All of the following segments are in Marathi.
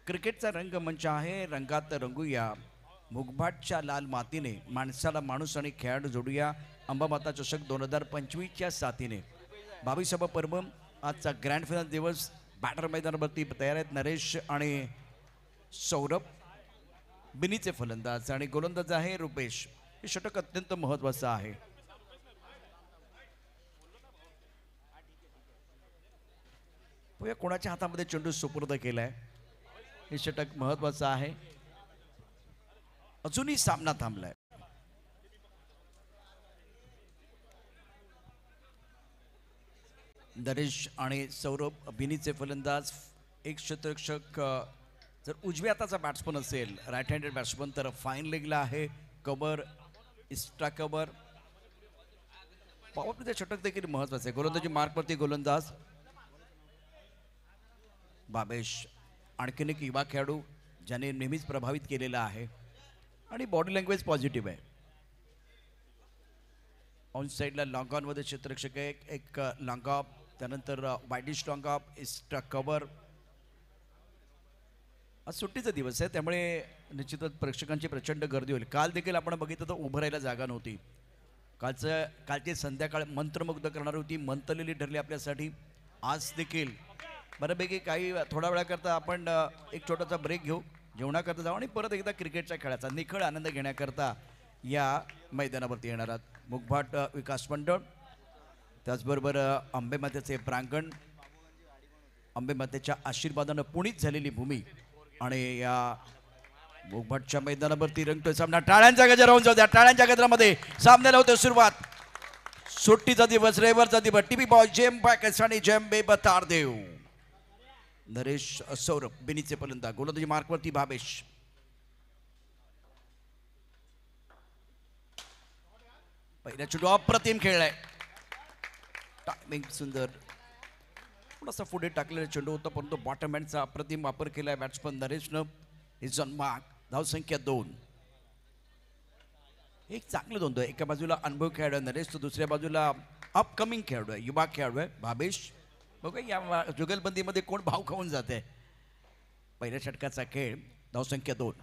क्रिकेटचा रंगमंच आहे, रंगात रंगूया. मुगभाटच्या लाल मातीने माणसाला माणूस आणि खेळाडू जोडूया. अंबामाता चषक 2025च्या साथीने 22वा पर्व. आजचा ग्रँड फिनाल दिवस. बॅटर मैदानावरती तयार आहेत नरेश आणि सौरभ. बिनीचे फलंदाज आणि गोलंदाज आहे रुपेश. हे षटक अत्यंत महत्वाचं आहे. कोणाच्या हातामध्ये चेंडू सुपूर्द केलाय. हे षटक महत्वाचं आहे. अजूनही सामना थांबलाय. नरेश आणि सौरभ बिनीचे फलंदाज. एक क्षेत्ररक्षक जर उजव्या हाताचा बॅट्समन असेल, राईट हँडेड बॅट्समन, तर फाईन लेगला आहे. Cover, extra cover. पॉवर प्लेचं षटक देखील महत्वाचं आहे. गोलंदाजी मार्कवरती गोलंदाज बाबेश. आणखीन एक युवा खेळाडू ज्याने नेहमीच प्रभावित केलेला आहे आणि बॉडी लँग्वेज पॉझिटिव्ह आहे. ऑन साईडला लॉंग ऑनमध्ये क्षेत्ररक्षक आहे. एक लॉंग ऑफ, त्यानंतर widish long of, extra cover. आज सुट्टीचा दिवस आहे, त्यामुळे निश्चितच प्रेक्षकांची प्रचंड गर्दी होईल. काल देखील आपण बघितलं तर उभं राहायला जागा नव्हती. कालची संध्याकाळ मंत्रमुग्ध करणारी होती, मंत्रलेली ठरली आपल्यासाठी. आज देखील बऱ्यापैकी काही थोड्या वेळाकरता आपण एक छोटासा ब्रेक घेऊ, जेवणाकरता जाऊ आणि परत एकदा क्रिकेटच्या खेळाचा निखळ आनंद घेण्याकरता या मैदानावरती येणार आहात. मुगभाट विकास मंडळ, त्याचबरोबर अंबेमातेचे प्रांगण, अंबेमातेच्या आशीर्वादानं पुणीत झालेली भूमी आणि या मुगभाटच्या मैदानावरती रंगतोय सामना. टाळ्यांचा गजर होऊन जाऊ द्या. टाळ्यांच्या गजरामध्ये सामन्याला होते सुरुवात. सुट्टीचा दिवस, रविवारचा दिवस. टीव्ही बॉय जेम पॅकेस आणि जेम बेब तारदेव. नरेश, सौरभ, बिनीचे फलंदाज. गोलंदाजी मार्कवरती भावेश. पहिल्या चेंडू अप्रतिम खेळलाय. टायमिंग सुंदर. थोडासा पुढे टाकलेला चेंडू होता, परंतु बॉटम हँडचा अप्रतिम वापर केलाय बॅट्समन नरेशनं. Is on mark. धावसंख्या 2. एक चांगलं दोन. एका बाजूला अनुभव खेळाडू आहे नरेश, तर दुसऱ्या बाजूला अपकमिंग खेळाडू आहे, युवा खेळाडू आहे भावेश. बघा या जुगलबंदीमध्ये कोण भाव खाऊन जाते. पहिल्या षटकाचा खेळ. धावसंख्या 2.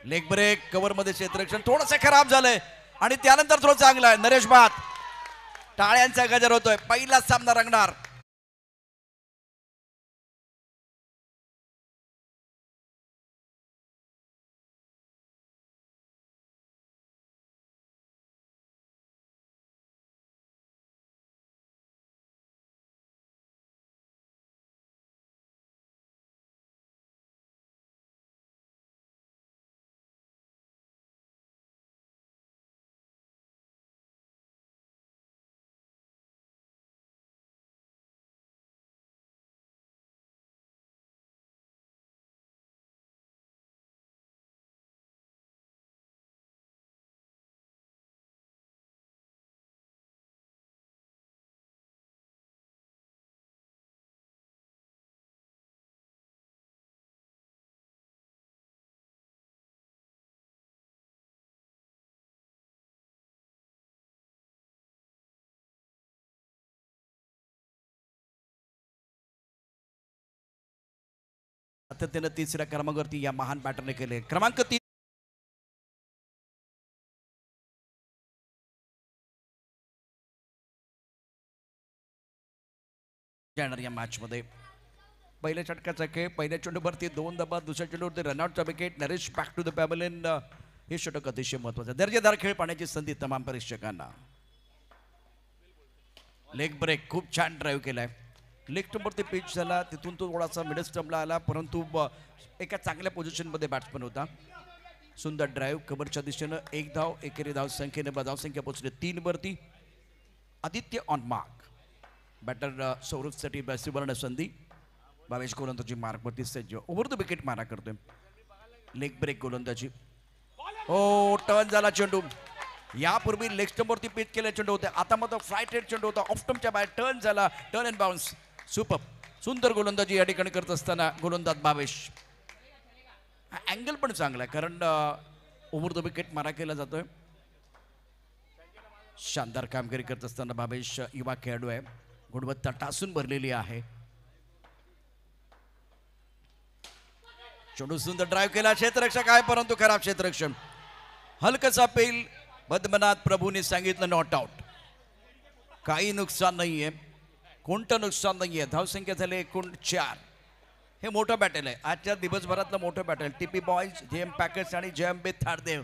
Leg break. कव्हर मध्ये क्षेत्ररक्षण थोडंसं खराब झालंय आणि त्यानंतर थोडं चांगलं आहे. नरेश बाद. टाळ्यांचा गजर होतोय. पहिला सामना रंगणार. सातत्यानं तिसऱ्या क्रमांकावरती या महान बॅटरने केले. क्रमांक 3 येणार या मॅच मध्ये. पहिल्या षटकाचा खेळ. पहिल्या चेंडूवरती 2 दबा, दुसऱ्या चेंडूवरती रनआउटचा wicket. Naresh back to the pavilion. हे षटक अतिशय महत्वाचं. दर्जेदार खेळ पाहण्याची संधी तमाम प्रेक्षकांना. Leg break. खूप छान ड्राईव्ह केलाय. लेग स्टंपवरती पिच झाला, तिथून तो थोडासा मिडल स्टंपला आला, परंतु एका चांगल्या पोझिशनमध्ये बॅट्समन होता. सुंदर ड्राईव्ह. कव्हरच्या दिशेनं 1 धाव. एकेरी धाव संख्येने धावसंख्या पोहोचली 3 वरती. Aditya on mark. बॅटर सौरभसाठी सुवर्ण संधी. भावेश गोलंदाजी मार्कवरती सज्ज. ओव्हर द विकेट मारा करतोय. लेग ब्रेक गोलंदाजी. हो, टर्न झाला चेंडू. यापूर्वी लेग स्टंपवरती पिच केले चेंडू होते, आता मग फ्लाईट रेट चेंडू होता. ऑफ स्टंपच्या बाहेर टर्न झाला. Turn and bounce. सुपर. सुंदर गोलंदाजी या ठिकाणी करत असताना गोलंदाज भावेश. अँगल पण चांगला आहे, कारण ओव्हर द विकेट मारा केला जातोय. शानदार कामगिरी करत असताना भावेश युवा खेळाडू आहे. गुणवत्ता टासून भरलेली आहे. चेंडू सुंदर ड्राईव्ह केला, क्षेत्ररक्षक आहे परंतु खराब क्षेत्ररक्षण. हलकसा पेल. पद्मनाथ प्रभूने सांगितलं नॉट आउट. काही नुकसान नाहीये, कोणतं नुकसान नाहीये. धावसंख्या झाली एकूण 4. हे मोठं बॅटल आहे, आजच्या दिवसभरातलं मोठं battle. TP boys, JM packets आणि जेएम बे थारदेव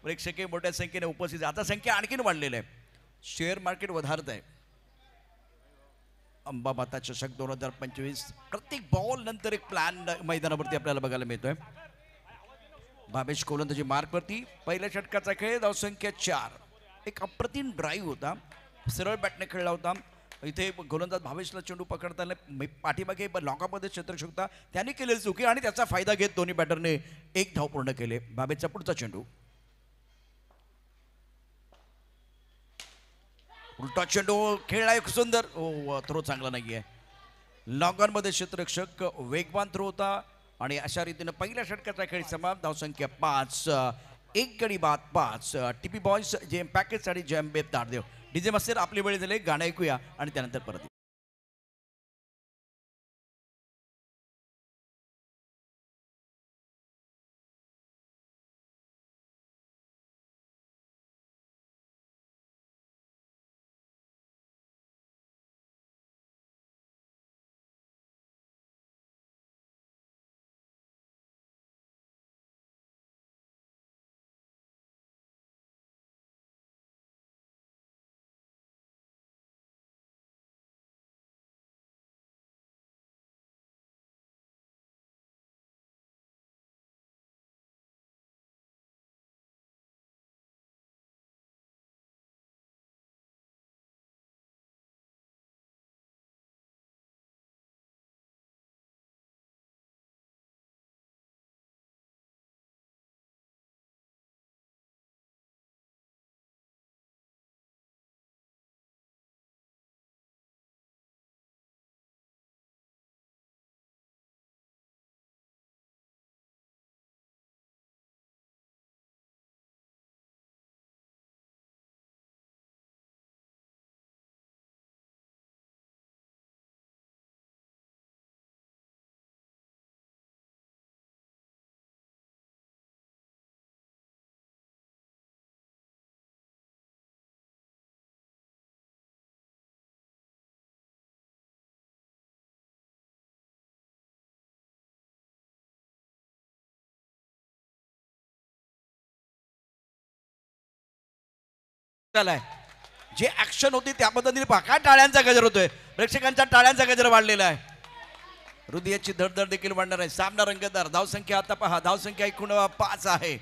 प्रेक्षकही मोठ्या संख्येने उपस्थित. आता संख्या आणखीन वाढलेली आहे, शेअर मार्केट वधारत आहे. अंबामाता चषक 2025 प्रत्येक बॉल नंतर एक प्लॅन मैदानावरती आपल्याला बघायला मिळतोय. भावेश गोलंदाजी मार्कवरती. पहिल्या षटकाचा खेळ, धावसंख्या 4. एक अप्रतिम ड्राईव्ह होता, सरळ बॅटने खेळला होता. इथे गोलंदाज भावेशला चेंडू पकडताना पाठीमागे लॉकामध्ये क्षेत्ररक्षक होता, त्याने केलेली चुकी आणि त्याचा फायदा घेत दोन्ही बॅटरने एक धाव पूर्ण केले. भावेशचा पुढचा चेंडू, उलटा चेंडू खेळला एक सुंदर. थ्रो चांगला नाहीये. लॉंगॉन मध्ये क्षेत्ररक्षक वेगवान थ्रो होता आणि अशा रीतीने पहिल्या षटकाचा खेळ समाप्त. धावसंख्या 5. एक गडी बाद 5. टीपी बॉयज, जेएम पॅकेट्स आणि जेएम बे तारदेव. डीजे मास्टर आपली वेळ झाली, गाणं ऐकूया आणि त्यानंतर परत. जे ऍक्शन होती त्या पद्धतीने पहा, टाळ्यांचा गजर होतोय, प्रेक्षकांच्या टाळ्यांचा गजर वाढलेला आहे. हृदयाची धडधड देखील वाढणार आहे. सामना रंगतदार. धावसंख्या आता पहा, धावसंख्या एकूण 5 आहे.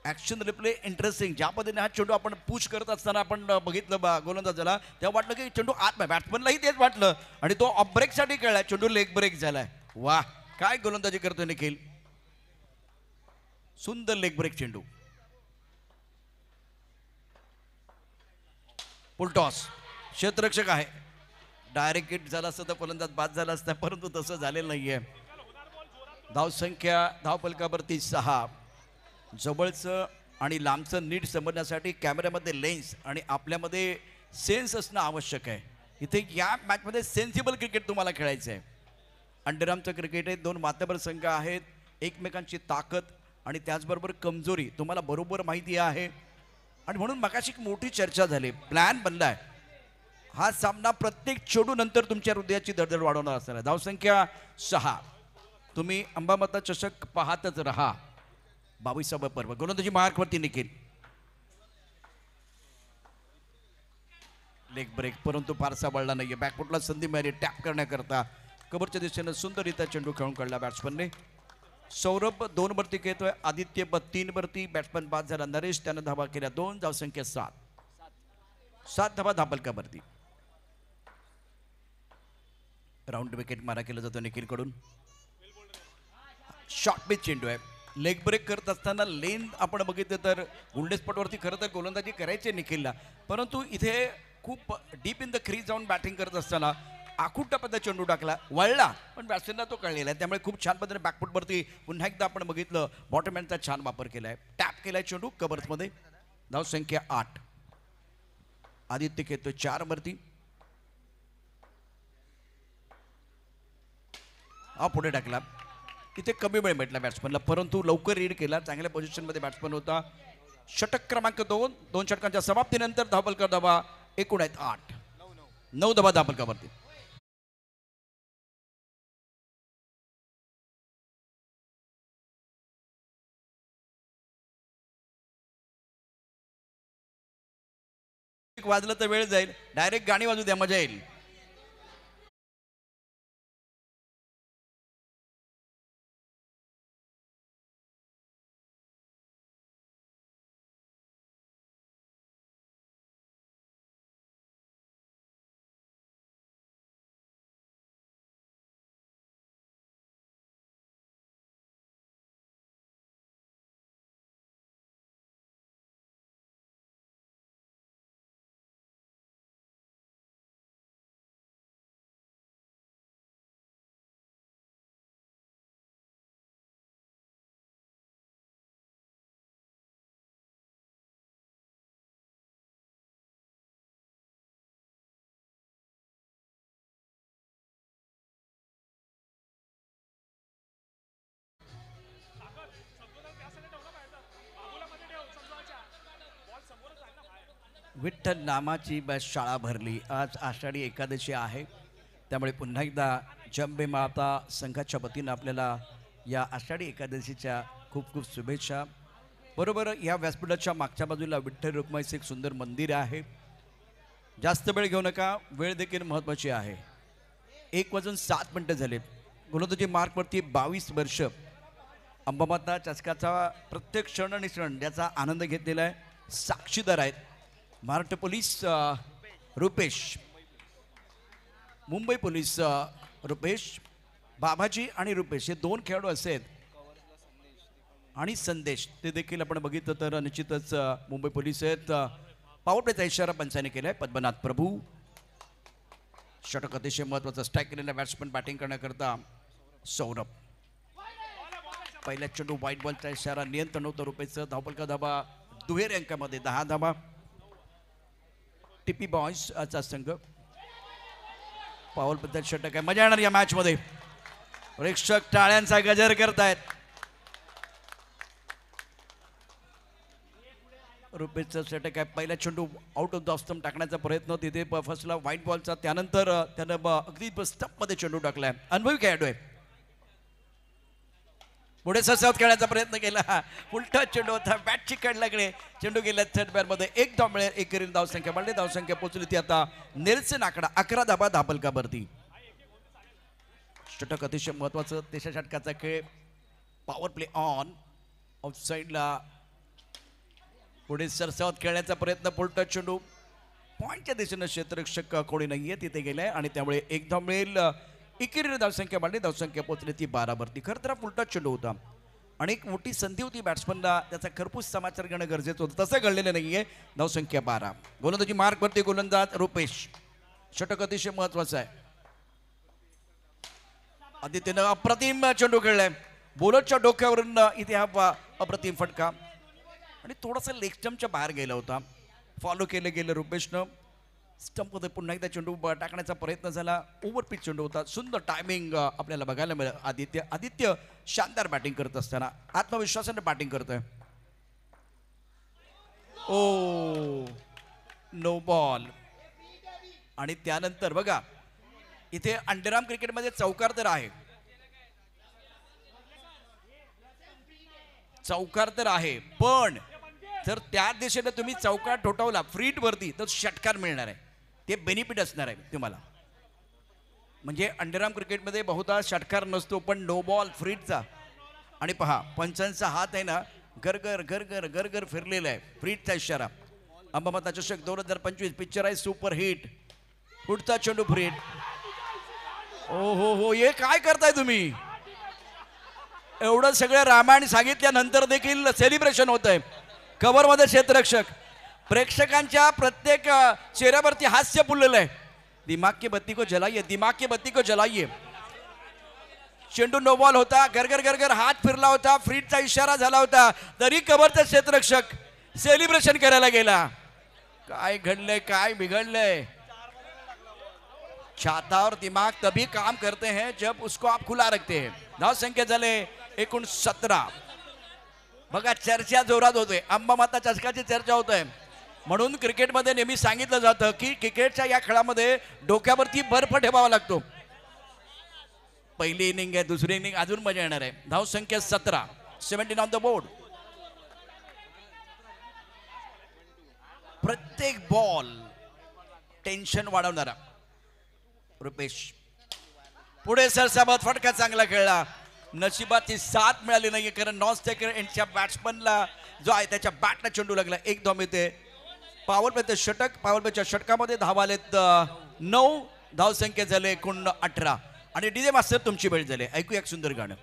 Action replay interesting. ज्या पद्धतीने हा चेंडू आपण पुश करत असताना आपण बघितलं गोलंदाजाला, तेव्हा वाटलं की चेंडू आत, बॅट्समनलाही तेच वाटलं आणि तो ऑफ ब्रेकसाठी खेळलाय. चेंडू लेग ब्रेक झालाय. वा, काय गोलंदाजी करतोय निखिल. सुंदर लेग ब्रेक चेंडू. फुलटॉस. क्षेत्ररक्षक आहे, डायरेक्ट हिट झाला असतं तर फलंदाज बाद झाला असता, परंतु तसं झालेलं नाहीये. धावसंख्या धावफलकावरती 6. जवळचं आणि लांबचं नीट समजण्यासाठी कॅमेऱ्यामध्ये लेन्स आणि आपल्यामध्ये सेन्स असणं आवश्यक आहे. इथे या मॅचमध्ये सेन्सिबल क्रिकेट तुम्हाला खेळायचं आहे. अंडरआर्मचं क्रिकेट आहे. 2 मातबर संघ आहेत, एकमेकांची ताकद आणि त्याचबरोबर कमजोरी तुम्हाला बरोबर माहिती आहे आणि म्हणून मगाशी एक मोठी चर्चा झाली, प्लॅन बनलाय. हा सामना प्रत्येक चेंडू नंतर तुमच्या हृदयाची धडधड वाढवणार असणार आहे. धावसंख्या 6. तुम्ही अंबामाता चषक पाहतच रहा. 22वा पर्व. गोलंदाजी मार्कवरती निखिल. लेग ब्रेक, परंतु फारसा बळला नाहीये. बॅकफुटला संधी मिळाली टॅप करण्याकरता. कबरच्या दिशेने सुंदररित्या चेंडू खेळून काढला बॅट्समनने. सौरभ 2 वरती खेळतोय, आदित्य 3 वरती. बॅट्समन बाद झाला नरेश, त्यानं धावा केल्या 2. धावसंख्या 7 धावा धापलकावरती. राऊंड विकेट मारा केला जातो निखिल कडून. शॉर्ट पिच चेंडू आहे. लेग ब्रेक करत असताना लेन आपण बघितलं तर गुंडेस्पॉटवरती खरं तर गोलंदाजी करायची निखिलला, परंतु इथे खूप डीप इन द क्रीज जाऊन बॅटिंग करत असताना आखूट टप्प्यात चेंडू टाकला, वळला, पण बॅट्समॅनला तो कळलेला आहे. त्यामुळे खूप छान पद्धतीने बॅकफुटवरती पुन्हा एकदा आपण बघितलं बॉटमॅनचा छान वापर केलाय. टॅप केलाय चेंडू कव्हर्समध्ये. धावसंख्या 8. आदित्य खेळतो 4 वरती. हा पुढे टाकला. इथे कमी वेळ भेटला बॅट्समनला, परंतु लवकर रीड केला. चांगल्या पोझिशनमध्ये बॅट्समन होता. षटक क्रमांक 2 षटकांच्या समाप्तीनंतर धावफलक धावा एकूण आहेत 8. 9 धावा धावफलकावरती. वाजलं तर वेळ जाईल. डायरेक्ट गाणी वाजू द्या, मजा येईल. विठ्ठल नामाची शाळा भरली. आज आषाढी एकादशी आहे, त्यामुळे पुन्हा एकदा जंबे माता संघाच्या वतीनं आपल्याला या आषाढी एकादशीच्या खूप खूप शुभेच्छा. बरोबर या व्यासपीठाच्या मागच्या बाजूला विठ्ठल रुक्माईचं एक सुंदर मंदिर आहे. जास्त वेळ घेऊ नका, वेळ देखील महत्त्वाची आहे. 1:07 झाले. गोलंदाजी मार्कवरती 22 वर्ष अंबामाता चषकाचा प्रत्येक क्षण आणि क्षण याचा आनंद घेतलेला आहे. साक्षीदार आहेत महाराष्ट्र पोलीस रुपेश, मुंबई पोलीस रुपेश, बाबाजी आणि रुपेश हे 2 खेळाडू असे आहेत. आणि संदेश ते देखील आपण बघितलं तर निश्चितच मुंबई पोलीस आहेत. पॉवर प्लेचा इशारा पंचाने केलाय. पद्मनाथ प्रभू. षटक अतिशय महत्वाचा. स्ट्राईक केलेला बॅट्समन बॅटिंग करण्याकरता सौरभ. पहिल्या चेंडू व्हाईट बॉलचा इशारा. नियंत्रण होतं रुपेशचं. धावफलक धावा दुहेरी अंकामध्ये 10 धावा. टीपी बॉयजचा संघ. पाऊल पद्धत षटक आहे. मजा येणार या मॅच मध्ये. प्रेक्षक टाळ्यांचा गजर करतायत. रुपेशचं षटक आहे. पहिला चेंडू आउट ऑफ द स्टंप टाकण्याचा प्रयत्न तिथे फसला व्हाईट बॉलचा. त्यानंतर त्यानं अगदी स्टंप मध्ये चेंडू टाकलाय. अनुभवी खेळाडू आहे. पुढे ससावत खेळण्याचा प्रयत्न केला. उलटा चेंडू होता. बॅट चिकटल्याकडे चेंडू गेला थर्ड बॅर मध्ये. 1 धाव मिळेल. एकेरील धावसंख्या वाढली. धावसंख्या पोहोचली ती आता नेल्सन आकडा 11 धावा धावफलकावरती. षटक अतिशय महत्वाचं. तिसऱ्या षटकाचा खेळ. Power play on. ऑफसाईडला पुढे सरसावत खेळण्याचा प्रयत्न. पुलटा चेंडू पॉईंटच्या दिशेनं क्षेत्ररक्षक कोणी नाहीये तिथे गेलाय आणि त्यामुळे 1 धाव मिळेल. एकेरीने धावसंख्या वाढली. धावसंख्या पोहोचली ती 12 वरती. खरं तर पुलटा चेंडू होता आणि एक मोठी संधी होती बॅट्समनला. त्याचा खरपूस समाचार घेणं गरजेचं होतं. तसं घडलेलं नाहीये. धावसंख्या 12. गोलंदाजी मार्क वरती गोलंदाज रुपेश. षटक अतिशय महत्वाचं आहे. आदित्यनं अप्रतिम चेंडू खेळलाय. बॉलरच्या डोक्यावरून इथे हा अप्रतिम फटका आणि थोडासा लेग स्टंपच्या बाहेर गेला होता. फॉलो केलं गेलं रुपेशनं. स्टंपमध्ये पुन्हा एकदा चेंडू टाकण्याचा प्रयत्न झाला. ओव्हरपिच चेंडू होता. सुंदर टायमिंग आपल्याला बघायला मिळेल. आदित्य शानदार बॅटिंग करत असताना आत्मविश्वासाने बॅटिंग करतोय. Oh no ball. आणि त्यानंतर बघा इथे अंडरआर्म क्रिकेटमध्ये चौकार तर आहे. चौकार तर आहे, पण जर त्या दिशेने तुम्ही चौकार ठोठावला फ्रीट वरती तर षटकार मिळणार आहे. ते बेनिफिट असणार आहे तुम्हाला. म्हणजे अंडरआर्म क्रिकेटमध्ये बहुधा षटकार नसतो, पण नो बॉल फ्रीटचा. आणि पहा पंचांचा हात आहे ना गरगर गरगर गरगर फिरलेला आहे. फ्रीटचा इशारा. अंबामाता चषक 2025 पिक्चर आहे सुपर हिट. पुढचा चेंडू फ्रीट. ओ हो हे काय करताय तुम्ही? एवढं सगळं रामायण सांगितल्यानंतर देखील सेलिब्रेशन होत आहे. कव्हरमध्ये क्षेत्ररक्षक. प्रेक्षकांच्या प्रत्येक चेहऱ्यावरती हास्य फुललेलं आहे. दिमाग की बत्ती को जलाइए, दिमाग की बत्ती को जलाइए. चेंडू नो बॉल होता. गरगर गरगर हात फिरला होता. फ्रीटचा इशारा झाला होता, तरी कव्हरचा क्षेत्ररक्षक सेलिब्रेशन करायला गेला. काय घडलंय, काय बिघडलंय? छाता और दिमाग तभी काम करते हैं जब उसको आप खुला रखते हैं. धाव संख्या झाले एकूण 17. बघा चर्चा जोरात होते, अंबामाता चषकाची चर्चा होत आहे. म्हणून क्रिकेटमध्ये नेहमी सांगितलं जातं की क्रिकेटच्या या खेळामध्ये डोक्यावरती बर्फ ठेवावा लागतो. पहिली इनिंग आहे, दुसरी इनिंग अजून मजा येणार आहे. धाव संख्या 17, 17 ऑन द बोर्ड. प्रत्येक बॉल टेन्शन वाढवणारा. रुपेश पुढे सरसाबत फटका चांगला खेळला. नशिबाची साथ मिळाली नाही कारण नॉन स्ट्रायकर यांच्या बॅट्समनला जो आहे त्याच्या बॅटला चेंडू लागला. एक धाव मिळते. पॉवर प्लेचं षटक, पॉवर प्लेच्या षटकामध्ये धावा आलेत 9. धाव संख्या झाले एकूण 18. आणि डीजे मास्टर तुमची वेळ झाली. ऐकू एक सुंदर गाणं.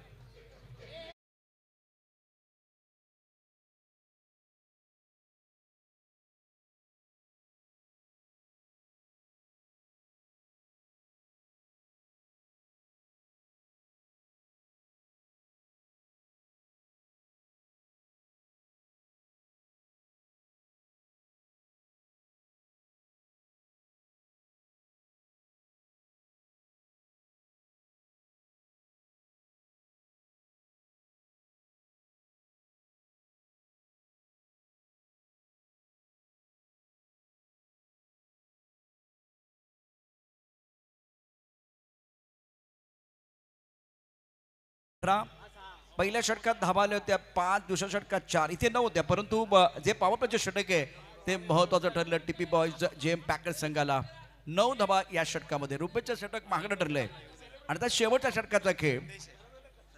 पहिल्या षटकात धावा आल्या होत्या 5, दुसऱ्या षटकात 4. इथे 9 होत्या, परंतु जे पॉवर प्लेचे षटक आहे ते महत्वाचं ठरलं. टीपी बॉयज जेएम पॅकर्स संघाला 9 धावा या षटकामध्ये. रुपेशचं षटक महागडं ठरलंय. आणि आता शेवटच्या षटकाचा खेळ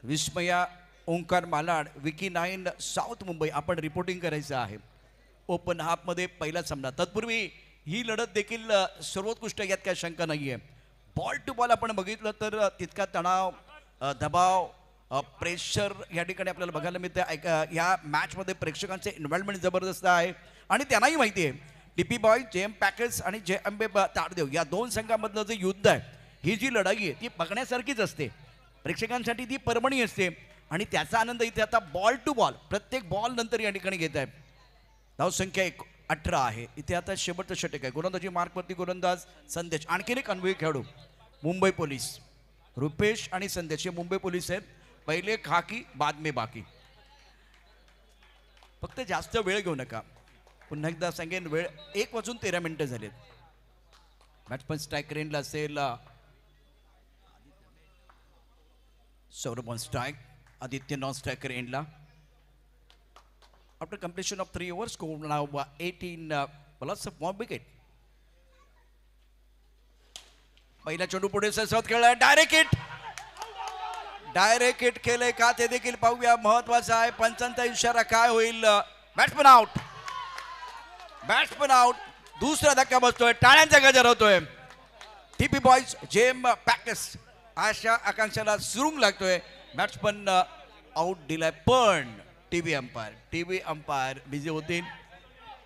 विस्मया, ओंकार मालाड, विकी 9 साऊथ मुंबई आपण रिपोर्टिंग करायचं आहे. ओपन हाफमध्ये पहिला सामना. तत्पूर्वी ही लढत देखील सर्वोत्कृष्ट, यात काही शंका नाहीये. बॉल टू बॉल आपण बघितलं तर तितका तणाव, दबाव, प्रेशर या ठिकाणी आपल्याला बघायला मिळते. या मॅचमध्ये प्रेक्षकांचे इन्व्हॉल्वमेंट जबरदस्त आहे आणि त्यांनाही माहिती आहे टीपी बॉय, जेएम पॅकर्स आणि जेएमबे ताडदेव या 2 संघांमधलं जे युद्ध आहे, ही जी लढाई आहे ती बघण्यासारखीच असते. प्रेक्षकांसाठी ती पर्वणी असते आणि त्याचा आनंद इथे आता बॉल टू बॉल प्रत्येक बॉल नंतर या ठिकाणी घेत आहे. धाव संख्या 18 आहे. इथे आता शेवटचं षटक आहे. गोलंदाजी मार्कवरती गोलंदाज संदेश. आणखीन एक अनुभवी खेळाडू मुंबई पोलीस. रुपेश आणि संदेश हे मुंबई पोलीस आहेत. पहिले खाकी बाद में बाकी. फक्त जास्त वेळ घेऊ नका. पुन्हा एकदा सांगेन, वेळ 1:13 झालेत. बॅट्समन स्ट्राईक रेंजला असेल Saurabh on strike, Aditya non striker एंडला. After completion of 3 overs, score now 18 plus 1 wicket. पहिला चेंडू पुढे सरसावत खेळला. डायरेक्ट हिट केले का ते देखील पाहूया. महत्वाचा आहे. पंचांचा इशारा काय होईल. Batsman out. दुसरा धक्का बसतोय. टाळ्यांचा गजर होतोय. टीपी बॉयज जेएम पॅकर्स आशा आकांक्षाला सुरुंग लागतोय. बॅट्समन आउट दिलाय, पण टीव्ही अंपायर बिझी होतील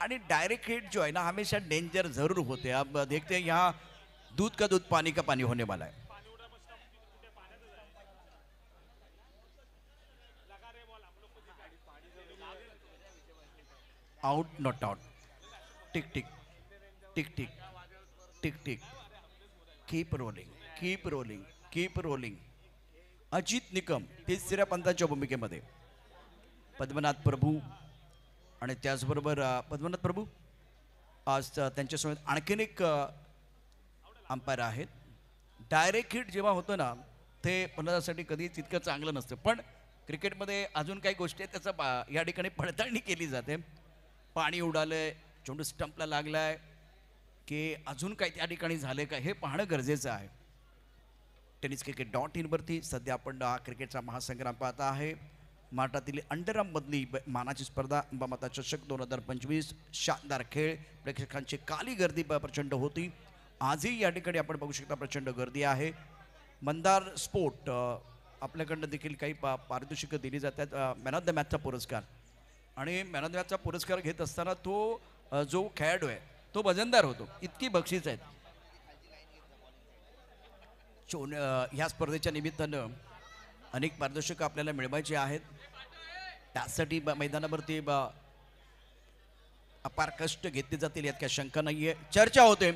आणि डायरेक्ट हिट जो है ना हमेशा डेंजर जरूर होते. अब देखते हैं यहाँ दूध का दूध पानी का पानी होने वाला है. Out not out. Tick tick tick tick tick tick. Keep rolling. Ajit Nikam तिसऱ्या पंताच्या भूमिकेमध्ये. पद्मनाथ प्रभू आणि त्याचबरोबर पद्मनाथ प्रभू आज त्यांच्यासमोर आणखीन एक अंपायर आहेत. डायरेक्ट हिट जेव्हा होतं ना ते फलंदाजासाठी कधी तितकं चांगलं नसतं, पण क्रिकेटमध्ये अजून काही गोष्टी आहेत त्याचा या ठिकाणी पडताळणी केली जाते. पाणी उडालंय, चेंडू स्टंपला लागलाय की अजून काही त्या ठिकाणी झाले का हे पाहणं गरजेचं आहे. tenniscricket.in वरती सध्या आपण क्रिकेटचा महासंग्राम पाहता आहे. महाराष्ट्रातील अंडरआर्ममधली मानाची स्पर्धा अंबामाता चषक 2025. शानदार खेळ, प्रेक्षकांची काली गर्दी प्रचंड होती. आजही या ठिकाणी आपण बघू शकता प्रचंड गर्दी आहे. मंदार स्पोर्ट आपल्याकडनं देखील काही पारितोषिकं दिली जातात. मॅन ऑफ द मॅचचा पुरस्कार आणि मॅन ऑफ द मॅचचा पुरस्कार घेत असताना तो जो खेळाडू आहे तो वजनदार होतो. इतकी बक्षीस आहेत. ह्या स्पर्धेच्या निमित्तानं अनेक पारितोषिकं आपल्याला मिळवायची आहेत. त्यासाठी मैदानावरती अपार कष्ट घेतले जातील यात काही शंका नाहीये. चर्चा होते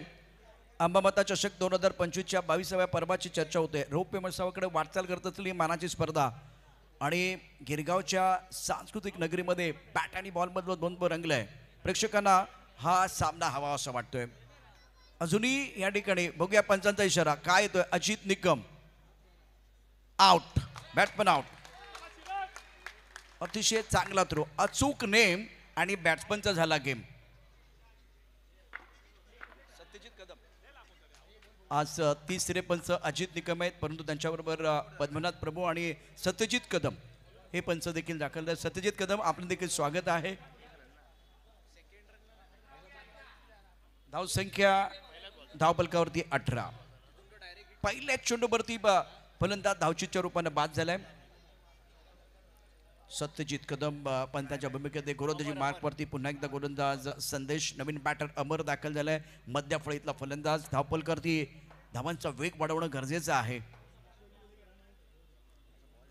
अंबामाता चषक 2025च्या 22व्या पर्वाची चर्चा होते. रौप्य महोत्सवाकडे वाटचाल करत असलेली मानाची स्पर्धा आणि गिरगावच्या सांस्कृतिक नगरीमध्ये बॅट आणि बॉलमधलं द्वंद्व रंगलंय. प्रेक्षकांना हा सामना हवा असा वाटतोय. अजूनही या ठिकाणी बघूया पंचांचा इशारा काय येतोय. Ajit Nikam out, batsman out. अतिशय चांगला थ्रो, अचूक नेम आणि बॅट्समनचा झाला गेम. सत्यजित कदम आज तिसरे पंच अजित निकम आहेत, परंतु त्यांच्याबरोबर पद्मनाथ प्रभू आणि सत्यजित कदम हे पंच देखील दाखल आहेत. सत्यजित कदम आपलं देखील स्वागत आहे. धावसंख्या धावपलकावरती 18. पहिल्या चेंडूवरती फलंदाज धावचीच्या रूपाने बाद झालाय. सत्यजित कदम पंतांच्या भूमिकेत गोलंदाजी मार्कवरती पुन्हा एकदा गोलंदाज संदेश, नवीन बॅटर अमर दाखल झालाय. मध्य फळीतला फलंदाज धावपलकरती धावांचा वेग वाढवणं गरजेचं आहे.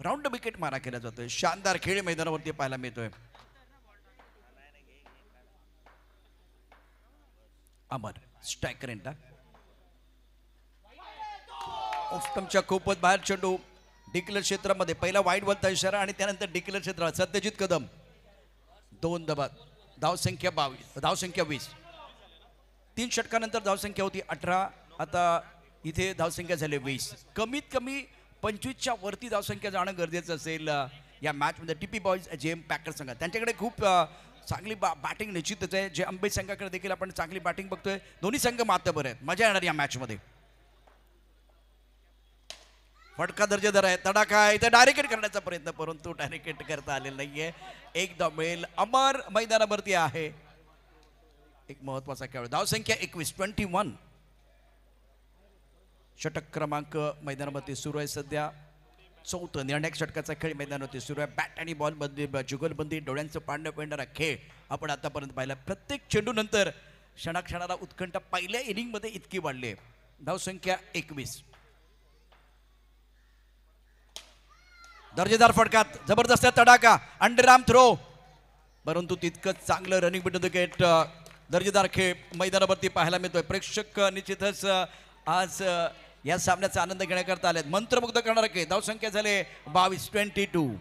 राऊंड विकेट मारा केला जातोय. शानदार खेळ मैदानावरती पाहायला मिळतोय. अमर स्ट्रायकर एंडा ऑफस्टंपच्या खूपच बाहेर चेंडू डिक्लेअर क्षेत्रामध्ये. पहिला वाईड बॉलचा इशारा आणि त्यानंतर डिक्लेअर क्षेत्रात सत्यजित कदम 2 दबात. धावसंख्या 20. 3 षटकानंतर धावसंख्या होती 18. आता इथे धावसंख्या झाली 20. कमीत कमी 25च्या वरती धावसंख्या जाणं गरजेचं असेल या मॅचमध्ये. टीपी बॉयज जेएम पॅकर संघ त्यांच्याकडे खूप चांगली बॅटिंग निश्चितच आहे. जे अंबे संघाकडे देखील आपण चांगली बॅटिंग बघतोय. दोन्ही संघ मातबर आहेत. मजा येणार या मॅचमध्ये. फटका दर्जेदार आहे. तडाखा आहे. इथे डायरेक्ट करण्याचा प्रयत्न, परंतु डायरेक्ट करता आलेला नाहीये. एक धाव मिळेल. अमर मैदानावरती आहे. एक महत्वाचा खेळ. धावसंख्या 21. षटक क्रमांक मैदानामध्ये सुरू आहे सध्या. चौथं निर्णायक षटकाचा खेळ मैदानावरती सुरू आहे. बॅट आणि बॉल मध्ये जुगलबंदी, डोळ्यांचं पाडणं पेंढारा खेळ आपण आतापर्यंत पाहिला. प्रत्येक चेंडू नंतर क्षणाक्षणाला उत्कंठा पहिल्या इनिंग मध्ये इतकी वाढली आहे. धावसंख्या 21. दर्जेदार फटकात जबरदस्त तडाखा, अंडरआर्म थ्रो, परंतु तितकंच चांगलं रनिंग बिटवीन द विकेट. दर्जेदार खेळ मैदानावरती पाहायला मिळतोय. प्रेक्षक निश्चितच आज या सामन्याचा आनंद घेण्याकरता आलेत. मंत्रमुग्ध करणारा खेळ. धावसंख्या झाले 22.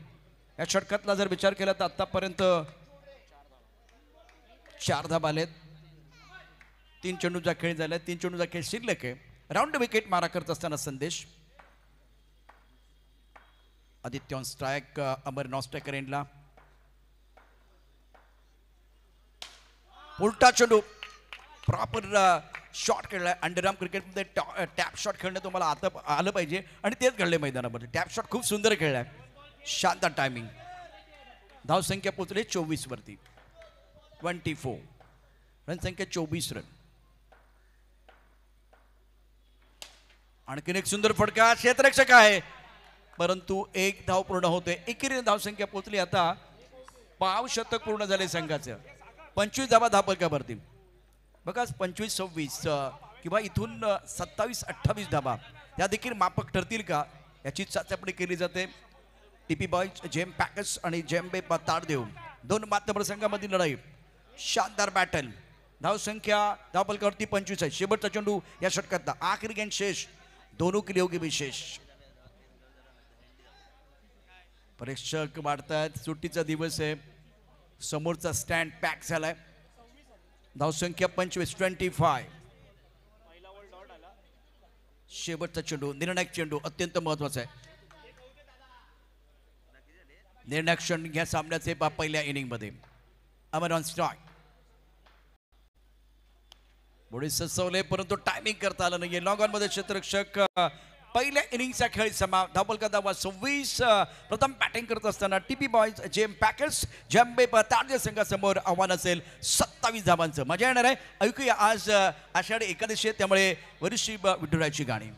या षटकातला जर विचार केला तर आतापर्यंत 4 धावा आलेत. 3 चेंडूचा खेळ झाला. 3 चेंडूचा खेळ शिल्लक आहे. राऊंड विकेट मारा करत असताना संदेश. Aditya on strike. Amar non striker एंडला. उलटा चेंडू प्रॉपर शॉट खेळलाय. अंडरआर्म क्रिकेटमध्ये टॅप शॉट खेळणं तुम्हाला आता आलं पाहिजे आणि तेच घडले मैदानामध्ये. टॅप शॉट खूप सुंदर खेळलाय. शानदार टायमिंग. धावसंख्या पोहोचली 24 वरती. 24. रनसंख्या 24 रन. आणखीन एक सुंदर फटका. क्षेत्ररक्षक आहे, परंतु एक धाव पूर्ण होते. एकेरीने धावसंख्या पोहोचली. आता पाव शतक पूर्ण झाले संघाचं. 25 धावा धावपलकावरती. बघा 25-26 किंवा इथून 27-28 धावा त्या देखील माफक ठरतील का याची चाचपणी केली जाते. टीपी बॉयज जेएम पॅकर्स आणि जेएमबे ताडदेव 2 मातबर संघामधील लढाई. शानदार बॅटल. धावसंख्या धावपलकावरती 25 आहे. शेवटचा चेंडू या षटकातला. आखरी गेंद शेष. दोनों के लिए विशेष. प्रेक्षक वाढतात. सुट्टीचा दिवस आहे. समोरचा स्टँड पॅक झालाय. धावसंख्या 25. शेवटचा चेंडू निर्णायक चेंडू अत्यंत महत्वाचा आहे. निर्णायक क्षण या सामन्याचे पहिल्या इनिंग मध्ये. अमर ऑन स्ट्राइक. बॉडी सजवले परंतु टायमिंग करता आलं नाहीये. लॉंग ऑन मध्ये क्षेत्ररक्षक. पहिल्या इनिंगचा खेळ धावपलका धावा 26. प्रथम बॅटिंग करत असताना टीपी बॉयज जेएम पॅकर्स जेएमबे ताडदेव संघासमोर आव्हान असेल 27 धावांचं. मजा येणार आहे. ऐकूया आज आषाढी एकादशी आहे, त्यामुळे वरिष्ठी विठुरायाची गाणी.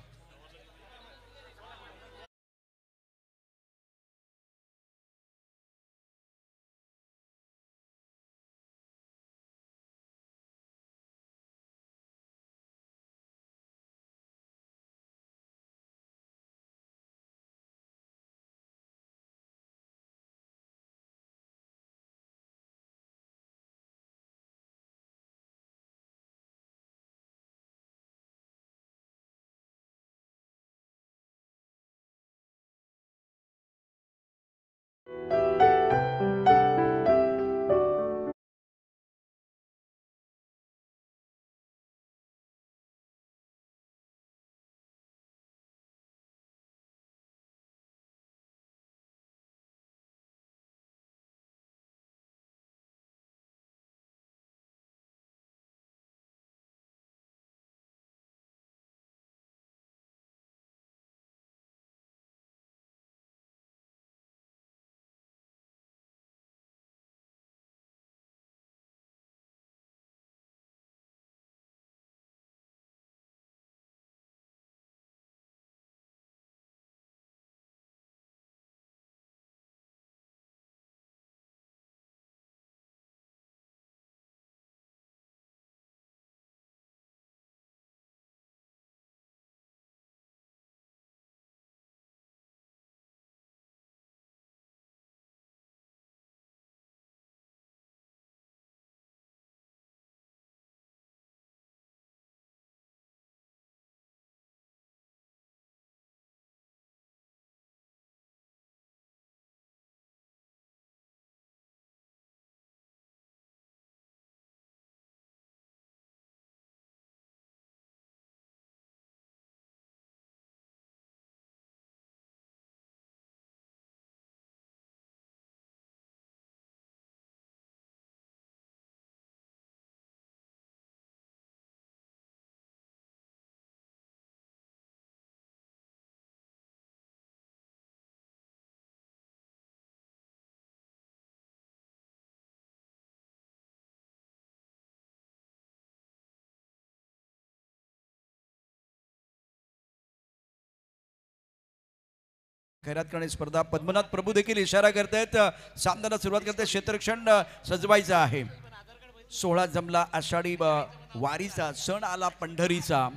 खैरात करणे स्पर्धा पद्मनाथ प्रभू देखील इशारा करतायत सामन्याला सुरुवात करते क्षेत्ररक्षण सजवायचं आहे 16 जमला आषाढी वारीचा सण आला पंढरीचा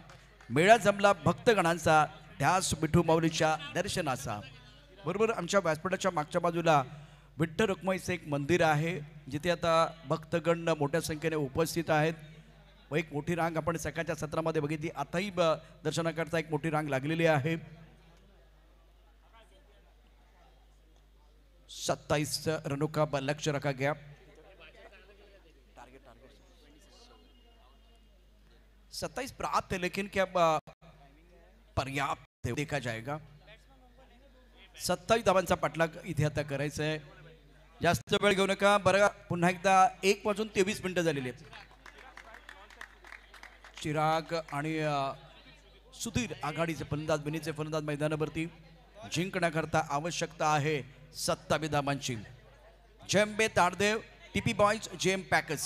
मेळा जमला भक्तगणांचा ध्यास विठू माऊलीच्या दर्शनाचा बरोबर आमच्या व्यासपीठाच्या मागच्या बाजूला विठ्ठल रखुमाईचं एक मंदिर आहे जिथे आता भक्तगण मोठ्या संख्येने उपस्थित आहेत व एक मोठी रांग आपण सकाळच्या सत्रामध्ये बघितली आताही दर्शनाकरता एक मोठी रांग लागलेली आहे 27 रनों का लक्ष्य रखा गया 27 प्राप्त है लेकिन क्या पर्याप्त देखा जाएगा 27 धावांचा पाठलाग इथे आता करायचा आहे जास्त वेळ घेऊ नका बरं पुन्हा एकदा 1:23 झालेली आहेत चिराग आणि सुधीर आघाडीचे फलंदाज बिनीचे फलंदाज मैदानावरती जिंकण्याकरता आवश्यकता आहे 27 धावांची जेएमबे ताडदेव TP boys JM packers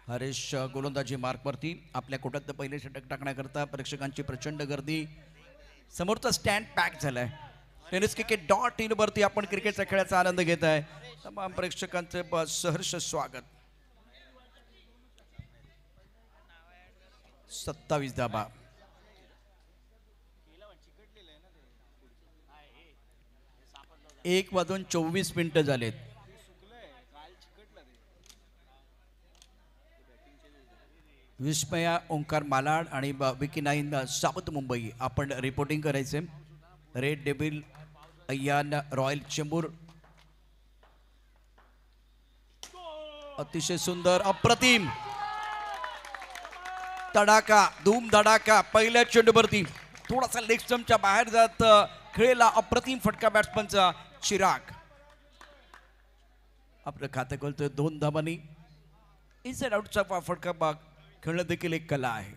Haresh गोलंदाजी मार्कवरती आपल्या कोट्यात पहिले षटक टाकण्याकरता प्रेक्षकांची प्रचंड गर्दी समोरचा स्टँड पॅक झालाय tenniscricket.in वरती आपण क्रिकेटच्या खेळाचा आनंद घेत आहे तमाम प्रेक्षकांचे सहर्ष स्वागत 27 धावा एक वाजून 24 मिनिटं झालेत विस्मया ओंकार मालाड आणि विकी नाईन सावत मुंबई आपण रिपोर्टिंग करायचे red devil Ayyan royal Chembur अतिशय सुंदर अप्रतिम तडाका धूम धडाका पहिल्या चेंडूवरती थोडासा लेग स्टंपच्या बाहेर जात खेळला अप्रतिम फटका बॅट्समनचा चिराग आपलं खातं खोलतोय 2 धावांनी इनसाइड आउटचा फटका खेळणं देखील एक कला आहे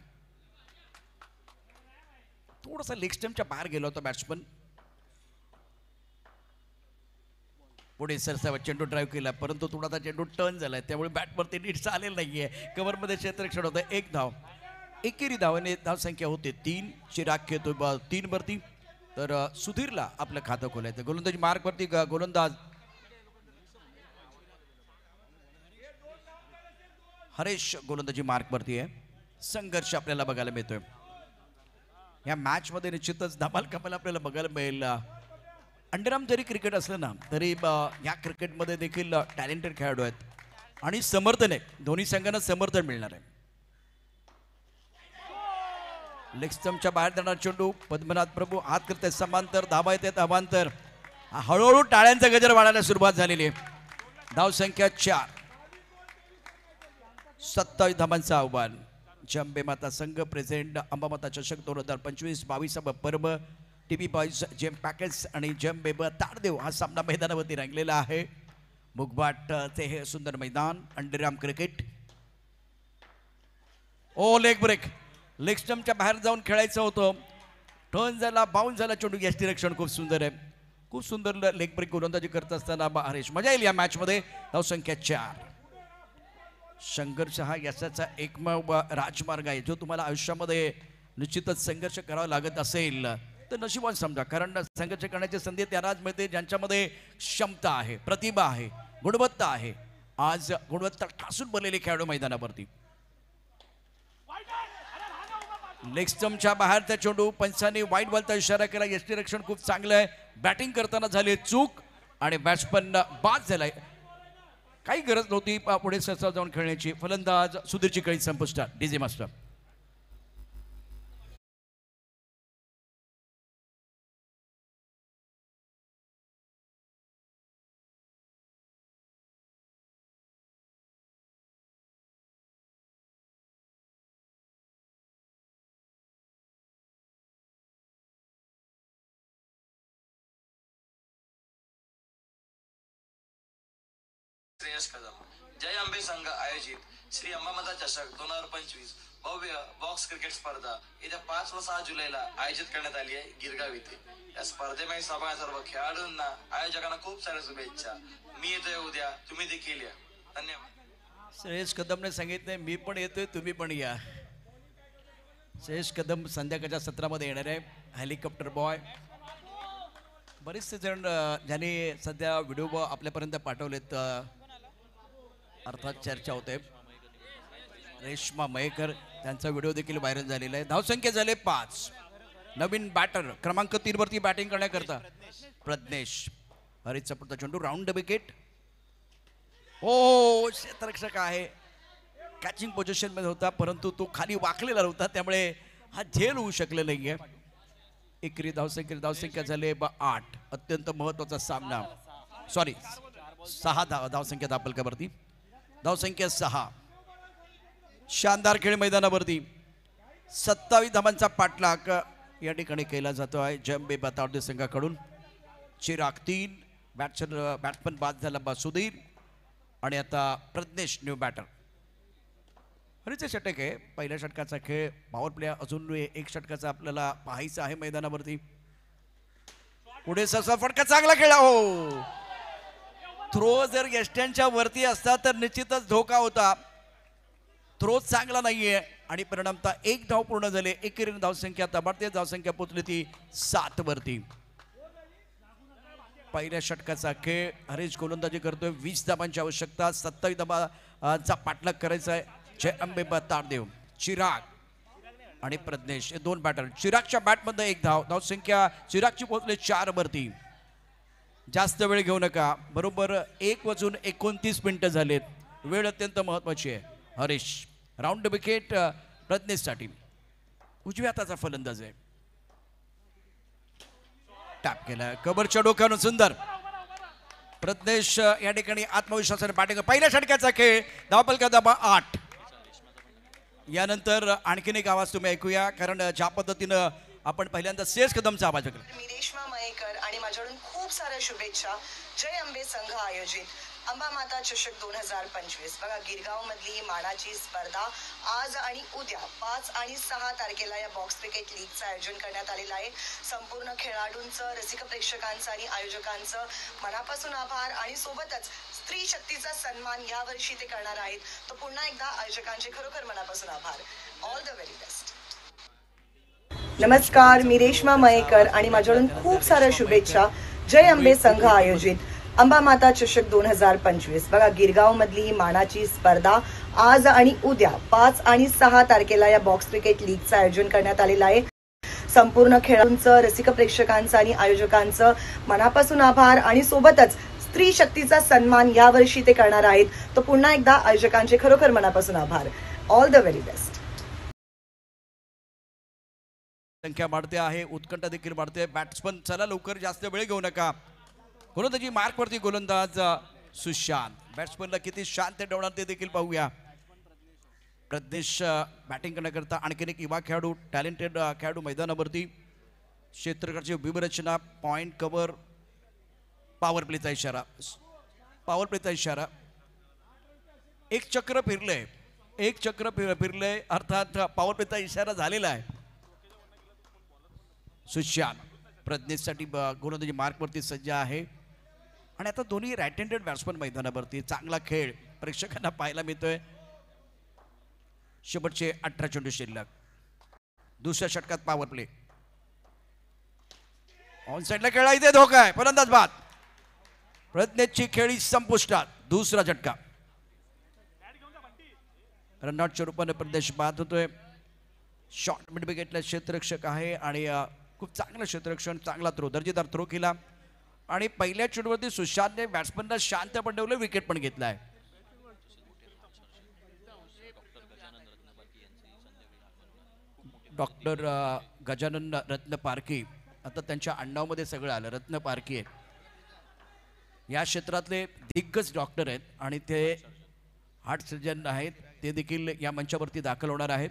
थोडासा लेग स्टंपच्या बाहेर गेला होता बॅट्समन पुढे सरसावा चेंडू ड्राईव्ह केला परंतु थोडासा चेंडू टर्न झालाय त्यामुळे बॅटवरती नीट चालेल नाहीये कव्हरमध्ये क्षेत्ररक्षण होतं 1 धाव एकेरी धावाने धावसंख्या होते 3 चिराग खेळतोय 3 वरती तर सुधीरला आपलं खातं खोलायचं गोलंदाजी मार्कवरती गोलंदाज हरेश गोलंदाजी मार्कवरती आहे संघर्ष आपल्याला बघायला मिळतोय या मॅच मध्ये निश्चितच धमाल कमाल आपल्याला बघायला मिळेल अंडरआर्म जरी क्रिकेट असलं ना तरी या क्रिकेटमध्ये देखील टॅलेंटेड खेळाडू आहेत आणि समर्थन आहे दोन्ही संघांना समर्थन मिळणार आहे लेग स्टंपच्या बाहेर जाणार चेंडू पद्मनाथ प्रभू हात करते समांतर धावा येतात अवांतर हळूहळू टाळ्यांचा गजर वाढायला सुरुवात झालेली आहे धावसंख्या 4 27 धावांचं आव्हान जंबे माता संघ प्रेझेंट अंबामाता चषक 2025 22वा पर्व टीपी बॉयज जेम पॅकेट्स आणि जंबे ताडदेव हा सामना मैदानावरती रंगलेला आहे मुगबाटचे हे सुंदर मैदान अंडरआर्म क्रिकेट ओ लेग ब्रेक लेग स्टंपच्या बाहेर जाऊन खेळायचं होतं टर्न झाला बाउन्स झाला चेंडू यष्टीरक्षण खूप सुंदर आहे खूप सुंदर लेग ब्रेक गोलंदाजी करत असताना हरेश मजा येईल या मॅच मध्ये धावसंख्या 4 संघर्ष हा यशाचा एकमेव राजमार्ग आहे जो तुम्हाला आयुष्यामध्ये निश्चितच संघर्ष करावा लागत असेल तर नशिबान समजा कारण संघर्ष करण्याची संधी त्यांनाच मिळते ज्यांच्यामध्ये क्षमता आहे प्रतिभा आहे गुणवत्ता आहे आज गुणवत्ता ठासून बनलेले खेळाडू मैदानावरती लेग स्टंपच्या बाहेरचा चेंडू पंचांनी वाईट बॉलचा इशारा केला यष्टीरक्षण खूप चांगलं आहे बॅटिंग करताना झाली चूक आणि बॅट्समन बाद झालाय काही गरज नव्हती पुढे सरसा जाऊन खेळण्याची फलंदाज सुधीरची कळी संपुष्टात डीजे मास्टर श्रेयस कदम जय अंबे संघ आयोजित श्री अंबामाता चषक 2025 भव्य बॉक्स क्रिकेट स्पर्धा येत्या 5 व 6 जुलैला आयोजित करण्यात आली आहे गिरगाव येथे या स्पर्धेमध्ये सहभागी सर्व खेळाडूंना आयोजकांना खूप साऱ्या शुभेच्छा मी येतोय उद्या तुम्ही देखील या धन्यवाद श्रेयस कदमने सांगितले मी पण येतोय तुम्ही पण या श्रेयस कदम संध्याकाळच्या सत्रामध्ये येणार आहे. Helicopter boy. बरेचसे जण ज्यांनी सध्या व्हिडिओ आपल्यापर्यंत पाठवलेत, अर्थात चर्चा होते. रेश्मा मयेकर त्यांचा व्हिडिओ देखील व्हायरल झालेला आहे. धावसंख्या झाले 5. नवीन बॅटर क्रमांक 3 वरती बॅटिंग करण्याकरता प्रज्ञेश. हरीचा पुढचा चेंडू राऊंड विकेट. हो, क्षेत्ररक्षक आहे. कॅचिंग पोझिशन मध्ये होता, परंतु तो खाली वाकलेला होता, त्यामुळे हा झेल होऊ शकले नाहीये. एकरी धावसंख्या झाले 8. अत्यंत महत्वाचा सामना. सॉरी, 6 धावसंख्या दापलकावरती. धावसंख्या 6. शानदार खेळ मैदानावरती. 27 धावांचा पाठलाग या ठिकाणी केला जातो आहे जंबे बतावडे संघाकडून. चिराग 3. बॅट्समन बाद झाला सुधीर आणि आता प्रज्ञेश न्यू बॅटर. हरीचे षटक आहे. पहिल्या षटकाचा खेळ. पॉवर प्ले अजून एक षटकाचा आपल्याला पाहायचा आहे मैदानावरती. पुढे ससा फटका चांगला खेळा. हो, थ्रो जर यष्ट्यांच्या वरती असता तर निश्चितच धोका होता. थ्रो चांगला नाहीये आणि परिणामता 1 धाव पूर्ण झाले. एकेरीने धावसंख्या तबाडते. धावसंख्या पोचली ती 7 वरती. पहिल्या षटकाचा खेळ. हरीश गोलंदाजी करतोय. 20 धावांची आवश्यकता. 27 धावांचा पाठलाग करायचा आहे. जय अंबे तारदेव, चिराग आणि प्रज्ञेश हे 2 बॅटर. चिरागच्या बॅटमध्ये 1 धाव. धावसंख्या चिरागची पोहोचले 4 वरती. जास्त वेळ घेऊ नका. बरोबर 1:29 झालेत. वेळ अत्यंत महत्वाची आहे. हरीश राऊंड विकेट प्रज्ञेशसाठी. उजव्या हाताचा फलंदाज आहे. टॅप केला. कबरच्या डोक्यानं सुंदर. प्रज्ञेश या ठिकाणी आत्मविश्वासाने बॅटिंग. पहिल्या षटकाचा खेळ. धावफलक दाबा 8. यानंतर आणखीन एक आवाज तुम्ही ऐकूया, कारण ज्या पद्धतीनं आपण पहिल्यांदा श्रेयस कदमचा आवाज ऐकला. मी रेश्मा मयेकर आणि माझ्याकडून खूप साऱ्या शुभेच्छा. जय अंबे संघ आयोजित अंबामाता चषक 2025. बघा, गिरगाव मधली ही मानाची स्पर्धा आज आणि उद्या 5 आणि 6 तारखेला या बॉक्स क्रिकेट लीगचं आयोजन करण्यात आलेलं आहे. संपूर्ण खेळाडूंचं, रसिक प्रेक्षकांचं आणि आयोजकांचं मनापासून आभार आणि सोबतच स्त्री शक्तीचा सन्मान यावर्षी ते करणार आहेत. तर पुन्हा एकदा आयोजकांचे खरोखर मनापासून आभार. All the very best. नमस्कार, मी रेश्मा मयेकर आणि माझ्याकडून खूप साऱ्या शुभेच्छा. जय अंबे संघ आयोजित अंबामाता चषक 2025. बघा, गिरगाव मधली ही मानाची स्पर्धा आज आणि उद्या 5 आणि 6 तारखेला या बॉक्स क्रिकेट लीगचं आयोजन करण्यात आलेलं आहे. संपूर्ण खेळाडूंचं, रसिक प्रेक्षकांचं आणि आयोजकांचं मनापासून आभार आणि सोबतच स्त्री शक्तीचा सन्मान यावर्षी ते करणार आहेत. तर पुन्हा एकदा आयोजकांचे खरोखर मनापासून आभार. All the very best. संख्या वाढते आहे. उत्कंठा देखील वाढते. बॅट्समन चला लवकर, जास्त वेळ घेऊ नका. गोलंदाजी मार्कवरती गोलंदाज सुशांत. बॅट्समनला किती शांत ठेवणार ते देखील पाहूया. प्रज्ञेश बॅटिंग करण्याकरता. आणखीन एक युवा खेळाडू, टॅलेंटेड खेळाडू मैदानावरती. क्षेत्ररक्षणाची व्यूहरचना, पॉइंट कव्हर, पॉवर प्लेचा इशारा. पॉवर प्लेचा इशारा. एक चक्र फिरलंय. फिरलंय अर्थात पॉवर प्लेचा इशारा झालेला आहे. सुशांत प्रज्ञेशसाठी गोलंदाजी मार्कवरती सज्ज आहे. आणि आता दोन्ही राईट हँडेड बॅट्समन मैदानावरती. चांगला खेळ प्रेक्षकांना पाहायला मिळतोय. शेवटचे 18 चेंडू शिल्लक. दुसऱ्या षटकात पॉवर प्ले. ऑन साईडला खेळा. इथे धोका आहे. फलंदाज बाद. प्रज्ञेशची खेळी संपुष्टात. दुसरा झटका. रनआउटच्या रूपाने प्रज्ञेश बाद होतोय. शॉर्ट मिड विकेटला क्षेत्ररक्षक आहे आणि खूप चांगलं क्षेत्ररक्षण, चांगला थ्रो, दर्जेदार थ्रो केला. आणि पहिल्या चेंडूवरती सुशांतने बॅट्समनला शांत पण ठेवलं, विकेट पण घेतलाय. डॉक्टर गजानन रत्न पारखी. आता त्यांच्या आडनावामध्ये सगळं आलं. रत्न पारखी आहे. या क्षेत्रातले दिग्गज डॉक्टर आहेत आणि ते हार्ट सर्जन आहेत. ते देखील या मंचावरती दाखल होणार आहेत.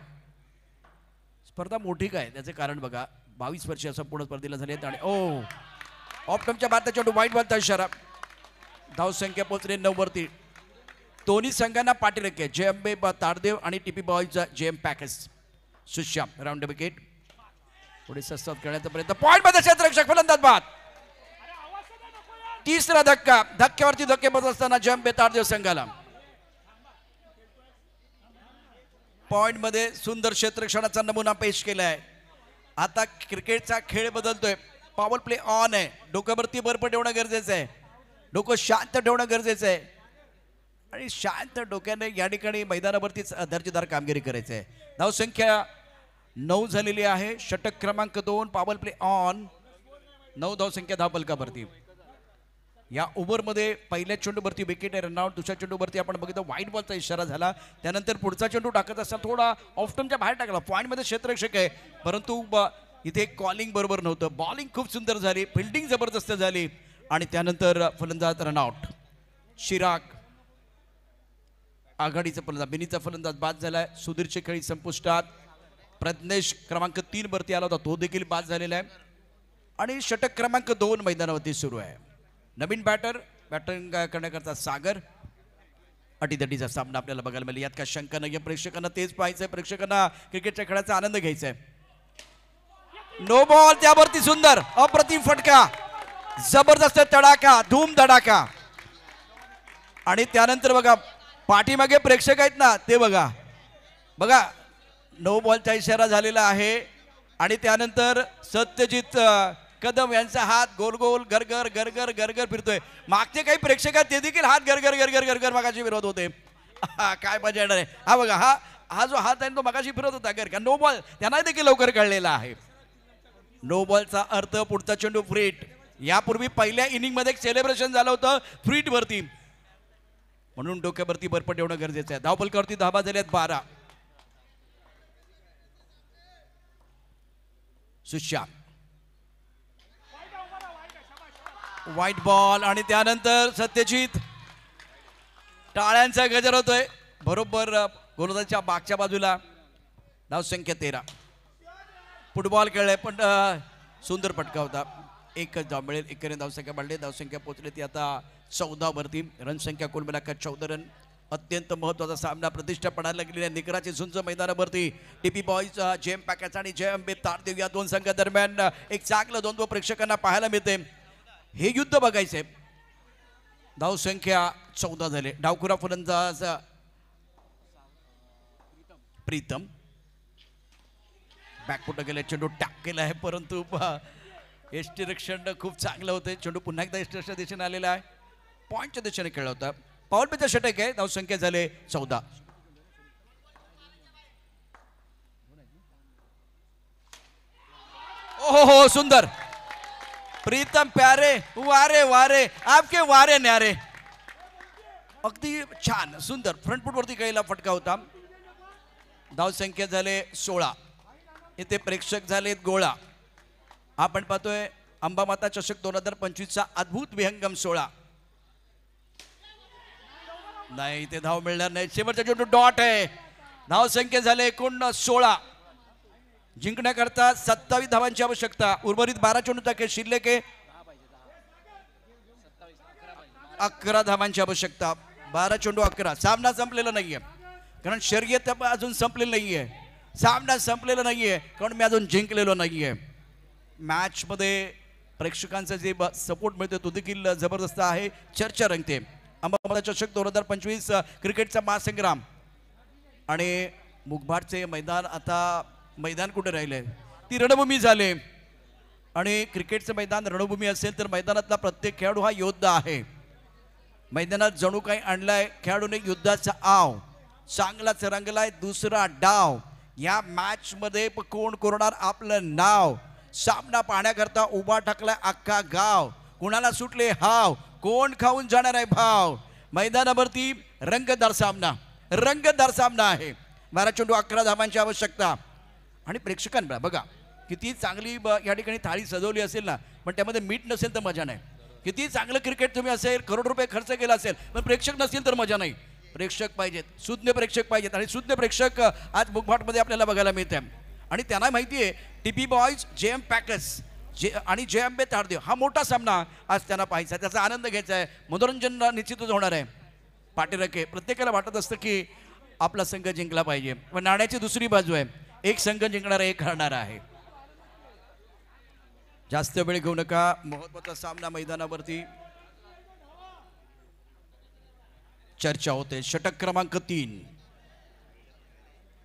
स्पर्धा मोठी काय त्याचे कारण बघा. 22 वर्षे संपूर्ण स्पर्धेला झाले आहेत. आणि ऑफ टर्मच्या भारताच्या वाईट बॉलचा इशारा. धावसंख्या पोहोचले 9 वरती. दोन्ही संघांना पाठीराखे. जे अंबे तारदेव आणि TP boys JM package. Sushyam round wicket. पुढे सस्तात करण्याचा प्रयत्न. पॉइंट मध्ये क्षेत्ररक्षक, फलंदाज बाद. तिसरा धक्का. धक्क्यावरती धक्के बसत असताना जे अंबे तारदेव संघाला. पॉइंट मध्ये सुंदर क्षेत्ररक्षणाचा नमुना पेश केलाय. आता क्रिकेटचा खेळ बदलतोय. पॉवर प्ले ऑन आहे. डोक्यावरती बर्फ ठेवणं गरजेचं आहे. डोकं शांत ठेवणं गरजेचं आहे आणि शांत डोक्याने या ठिकाणी मैदानावरतीच दर्जेदार कामगिरी करायचं आहे. धावसंख्या 9 झालेली आहे. षटक क्रमांक 2 पॉवर प्ले ऑन. 9 धावसंख्या धावफलकावरती. या ओव्हरमध्ये पहिल्या चेंडूवरती विकेट आहे, रनआउट. दुसऱ्या चेंडूवरती आपण बघितलं व्हाईट बॉलचा इशारा झाला. त्यानंतर पुढचा चेंडू टाकत असताना थोडा ऑफटमच्या बाहेर टाकला. पॉईंटमध्ये क्षेत्ररक्षक आहे परंतु इथे कॉलिंग बरोबर नव्हतं. बॉलिंग खूप सुंदर झाली, फिल्डिंग जबरदस्त झाली आणि त्यानंतर फलंदाज रनआउट. शिराग आघाडीचा फलंदाज, बिनीचा फलंदाज बाद झालाय. सुधीरचे खेळी संपुष्टात. प्रज्ञेश क्रमांक 3 वरती आला होता, तो देखील बाद झालेला आहे आणि षटक क्रमांक 2 मैदानावरती सुरू आहे. नवीन बॅटिंग करण्याकरता सागर. अटीतटीचा सामना आपल्याला बघायला मिळेल. यात काय शंका नाही. प्रेक्षकांना तेच पाहायचंय, प्रेक्षकांना क्रिकेटच्या खेळाचा आनंद घ्यायचा आहे. नो बॉल, त्यावरती सुंदर अप्रतिम फटका, जबरदस्त तडाखा, धूम धडाका आणि त्यानंतर बघा पाठीमागे प्रेक्षक आहेत ना, ते बघा बघा नो बॉलचा इशारा झालेला आहे आणि त्यानंतर सत्यजित कदम यांचा हात गोल गोल गरगर गरगर गरगर फिरतोय. मागचे काही प्रेक्षक आहेत ते देखील हात गरगर गरगर गरगर मगाशी फिरवत होते. काय मजा येणार आहे. हा बघा, हा जो हात आहे तो मगाशी फिरत होता गरगर. नो बॉल त्यांना देखील लवकर कळलेला आहे. नो बॉलचा अर्थ पुढचा चेंडू फ्रीट. यापूर्वी पहिल्या इनिंग मध्ये एक सेलिब्रेशन झालं होतं फ्रीट वरती, म्हणून डोक्यावरती बर्फ ठेवणं गरजेचं आहे. धावफलकावरती धाबा झाल्यात 12. सुशांत व्हाईट बॉल आणि त्यानंतर सत्यजित. टाळ्यांचा गजर होतोय बरोबर गोलंदाजाच्या मागच्या बाजूला. धावसंख्या 13. फुटबॉल खेळलाय पण सुंदर फटका होता. एकच धाव मिळेल. एकाने धावसंख्या वाढली. धावसंख्या पोहोचली ती आता 14 वरती. रनसंख्या कुल मिळाकर 14 रन. अत्यंत महत्वाचा सामना प्रतिष्ठा पडायला लागलेली आहे निकराची झुंज मैदानावरती. टीपी बॉईज जेएम पॅकेज आणि जय अंबे तारदेव या दोन संघादरम्यान एक चांगलं द्वंद्व प्रेक्षकांना पाहायला मिळते. हे युद्ध बघायचंय. धावसंख्या 14 झाले. डावखुरा फलंदाज प्रीतम. बॅकफुट गेले, चेंडू टॅप केला आहे परंतु यष्टीरक्षण खूप चांगलं होतं. चेंडू पुन्हा एकदा यष्टीरक्षण दिशेने आलेला आहे. पॉईंटच्या दिशेने खेळला होता. पॉवर प्लेचा षटक आहे. धावसंख्या झाले 14. हो सुंदर. प्रीतम प्यारे, वारे वारे आपके वारे न्यारे. अगदी छान सुंदर फ्रंट फुट वरती गेलेला फटका होता. धावसंख्या झाले 16. इथे प्रेक्षक झालेत गोळा. आपण पाहतोय अंबामाता चषक 2025 चा अद्भुत विहंगम 16. नाही इथे धाव मिळणार नाही. शेवटचा चेंडू डॉट आहे. धावसंख्या झाले एकूण 16. जिंकण्याकरता 27 धावांची आवश्यकता. उर्वरित 12 चेंडू तक शिल्लक आहे. 11 धावांची आवश्यकता. 12 चेंडू 11. सामना संपलेला नाहीये कारण शर्यत अजून संपलेली नाहीये. सामना संपलेला नाहीये कारण मी अजून जिंकलेलो नाहीये. मॅच मध्ये प्रेक्षकांचा जे सपोर्ट मिळतो तो देखील जबरदस्त आहे. चर्चा रंगते. अंबामाता चषक 2025 क्रिकेटचा महासंग्राम आणि मुगभाटचे मैदान. आता मैदान कुठे राहिले, ती रणभूमी झाले आणि क्रिकेटचं मैदान रणभूमी असेल तर मैदानातला प्रत्येक खेळाडू हा योद्धा आहे. मैदानात जणू काही आणलाय खेळाडूने युद्धाचा आव. चांगलाच रंगलाय दुसरा डाव. या मॅच मध्ये कोण कोरणार आपलं नाव. सामना पाहण्याकरता उभा टाकलाय अख्खा गाव. कुणाला सुटले हाव, कोण खाऊन जाणार आहे भाव. मैदानावरती रंगतदार सामना, रंगतदार सामना आहे. 12 चेंडू 11 धावांची आवश्यकता आणि प्रेक्षकांना बघा किती चांगली या ठिकाणी थाळी सजवली असेल ना, पण त्यामध्ये मीठ नसेल तर मजा नाही. किती चांगलं क्रिकेट तुम्ही असेल, करोड रुपये खर्च केला असेल, पण प्रेक्षक नसतील तर मजा नाही. प्रेक्षक पाहिजेत, सुज्ञ प्रेक्षक पाहिजेत आणि सुज्ञ प्रेक्षक आज मुगभाटमध्ये आपल्याला बघायला मिळते. आणि त्यांना माहिती आहे टीपी बॉईज जेएम पॅकेज आणि जय अंबे तारदेव हा मोठा सामना आज त्यांना पाहायचा आहे. त्याचा आनंद घ्यायचा आहे. मनोरंजन निश्चितच होणार आहे. पाठीराखे प्रत्येकाला वाटत असतं की आपला संघ जिंकला पाहिजे, पण नाण्याची दुसरी बाजू आहे. एक संघ जिंकणारा, एक हरणारा आहे. जास्त वेळ घेऊ नका. महत्वाचा सामना मैदानावरती चर्चा होते. षटक क्रमांक 3.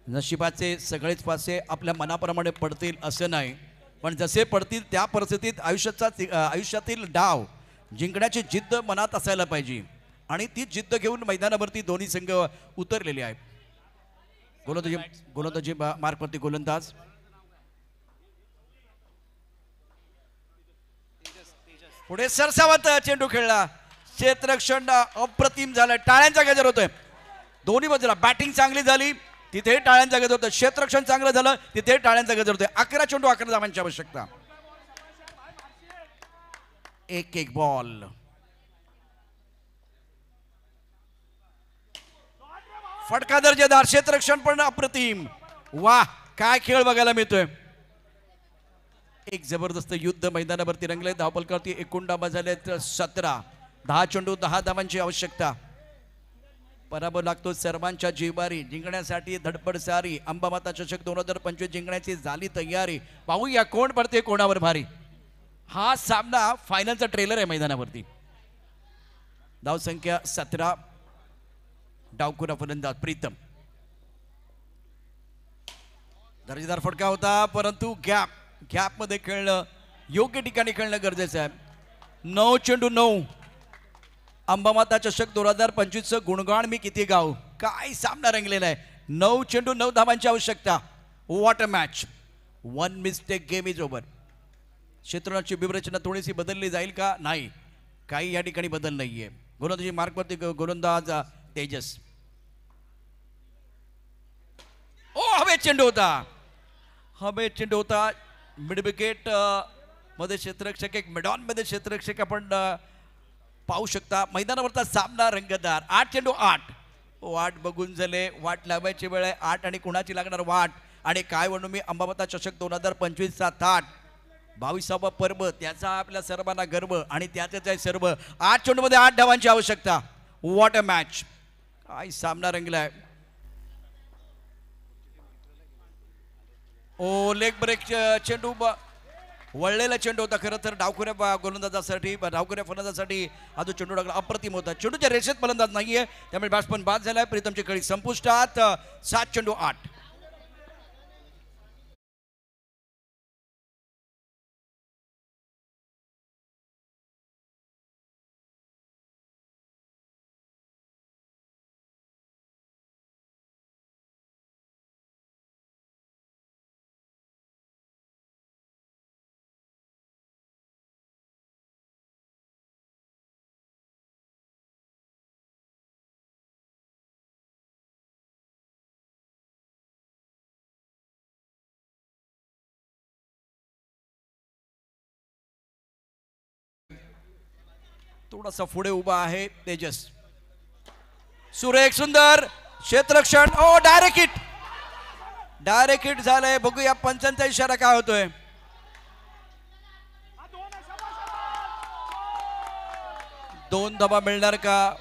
नशिबाचे सगळेच पासे आपल्या मनाप्रमाणे पडतील असं नाही, पण जसे पडतील त्या परिस्थितीत आयुष्यातील डाव जिंकण्याची जिद्द मनात असायला पाहिजे आणि ती जिद्द घेऊन मैदानावरती दोन्ही संघ उतरलेले आहेत. गोलंदाजी मार्कवरती गोलंदाज पुढे सरसावत चेंडू खेळला, क्षेत्ररक्षण अप्रतिम झालं, टाळ्यांचा गजर होतोय दोन्ही बाजूला. बॅटिंग चांगली झाली तिथे टाळ्यांचा गजर होतोय, क्षेत्ररक्षण चांगलं झालं तिथे टाळ्यांचा गजर होतोय. 11 चेंडू 11 धावांची आवश्यकता. एक बॉल. फटका दर्जेदार, क्षेत्ररक्षण पण अप्रतिम. वाह काय खेळ बघायला मिळतोय. एक जबरदस्त युद्ध मैदानावरती रंगले. धावपलकावरती एकूण डावा झालेत 17. 10 चेंडू 10 धावांची आवश्यकता. पराभव लागतो सर्वांच्या जिव्हारी, जिंकण्यासाठी धडपड सारी. अंबामाता चषक 2025 जिंकण्याची झाली तयारी. पाहूया कोण पडते कोणावर भारी. हा सामना फायनलचा ट्रेलर आहे मैदानावरती. धाव संख्या 17. डावखुरा फलंदाज प्रीतम. दर्जेदार फटका होता परंतु गॅप मध्ये खेळणं, योग्य ठिकाणी खेळणं गरजेचं आहे. 9 चेंडू 9. अंबामाता चषक 2025 गुणगान मी किती गाव. काय सामना रंगलेला आहे. 9 चेंडू 9 धावांची आवश्यकता. What a match. 1 mistake game is over. क्षेत्ररक्षणाची व्यूहरचना थोडीशी बदलली जाईल का. नाही, काही या ठिकाणी बदल नाहीये. गोलंदाजी मार्कवरती गोलंदाज तेजस. हवे चेंडू होता. मिड विकेट मध्ये क्षेत्ररक्षक, एक मिडॉन मध्ये क्षेत्ररक्षक आपण पाहू शकता. मैदानावरचा सामना रंगतदार. 8 चेंडू 8. वाट बघून झाले, वाट लावायची वेळ आहे. 8 आणि कुणाची लागणार वाट. आणि काय म्हणू मी, अंबामाता चषक 2025 थाट 22वा पर्व, त्याचा आपल्या सर्वांना गर्व आणि त्याचेच आहे सर्व. 8 चेंडू मध्ये 8 धावांची आवश्यकता. What a match. काय सामना रंगलाय. लेग ब्रेक चेंडू, वळलेला चेंडू होता. खरं तर डावखुऱ्या गोलंदाजासाठी, डावखुऱ्या फलंदाजासाठी हा जो चेंडू टाकला अप्रतिम होता. चेंडूच्या रेषेत फलंदाज नाहीये, त्यामुळे बॅट्समन बाद झालाय. प्रीतमची कळी संपुष्टात. 7 चेंडू 8. थोडासा पुढे उभा आहे तेजस. सुरेख सुंदर क्षेत्ररक्षण. डायरेक्ट हिट झालंय. बघूया पंचांचा इशारा काय होतोय. दोन धावा मिळणार का.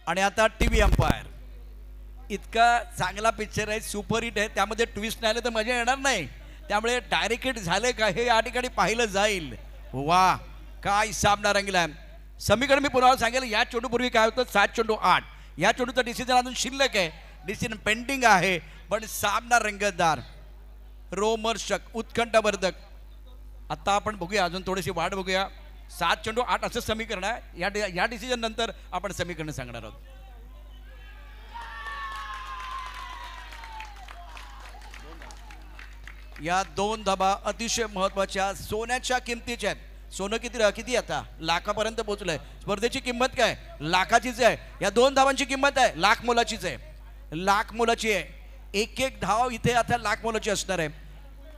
आणि आता टीव्ही अंपायर. इतका चांगला पिक्चर आहे, सुपर हिट आहे, त्यामध्ये ट्विस्ट नाही आले तर मजा येणार नाही. त्यामुळे डायरेक्ट हिट झाले का हे या ठिकाणी पाहिलं जाईल. वा काय सामना रंगलाय. समीकरण मी पुन्हा सांगेल. या चेंडूपूर्वी काय होतं. 7 चेंडू 8. या चेंडूचं डिसिजन अजून शिल्लक आहे, डिसिजन पेंडिंग आहे, पण सामना रंगतदार, रोमर्षक, उत्कंठावर्धक. आता आपण बघूया, अजून थोडीशी वाट बघूया. 7 चेंडू 8 असं समीकरण आहे. या डिसिजन नंतर आपण समीकरण सांगणार आहोत. या 2 धाबा अतिशय महत्वाच्या, सोन्याच्या किमतीच्या आहेत. सोनं किती आता लाखापर्यंत पोहोचलंय. स्पर्धेची किंमत काय, लाखाचीच आहे. या 2 धावांची किंमत आहे लाख मोलाचीच आहे. लाख मोलाची आहे. एक धाव इथे आता लाख मोलाची असणार आहे.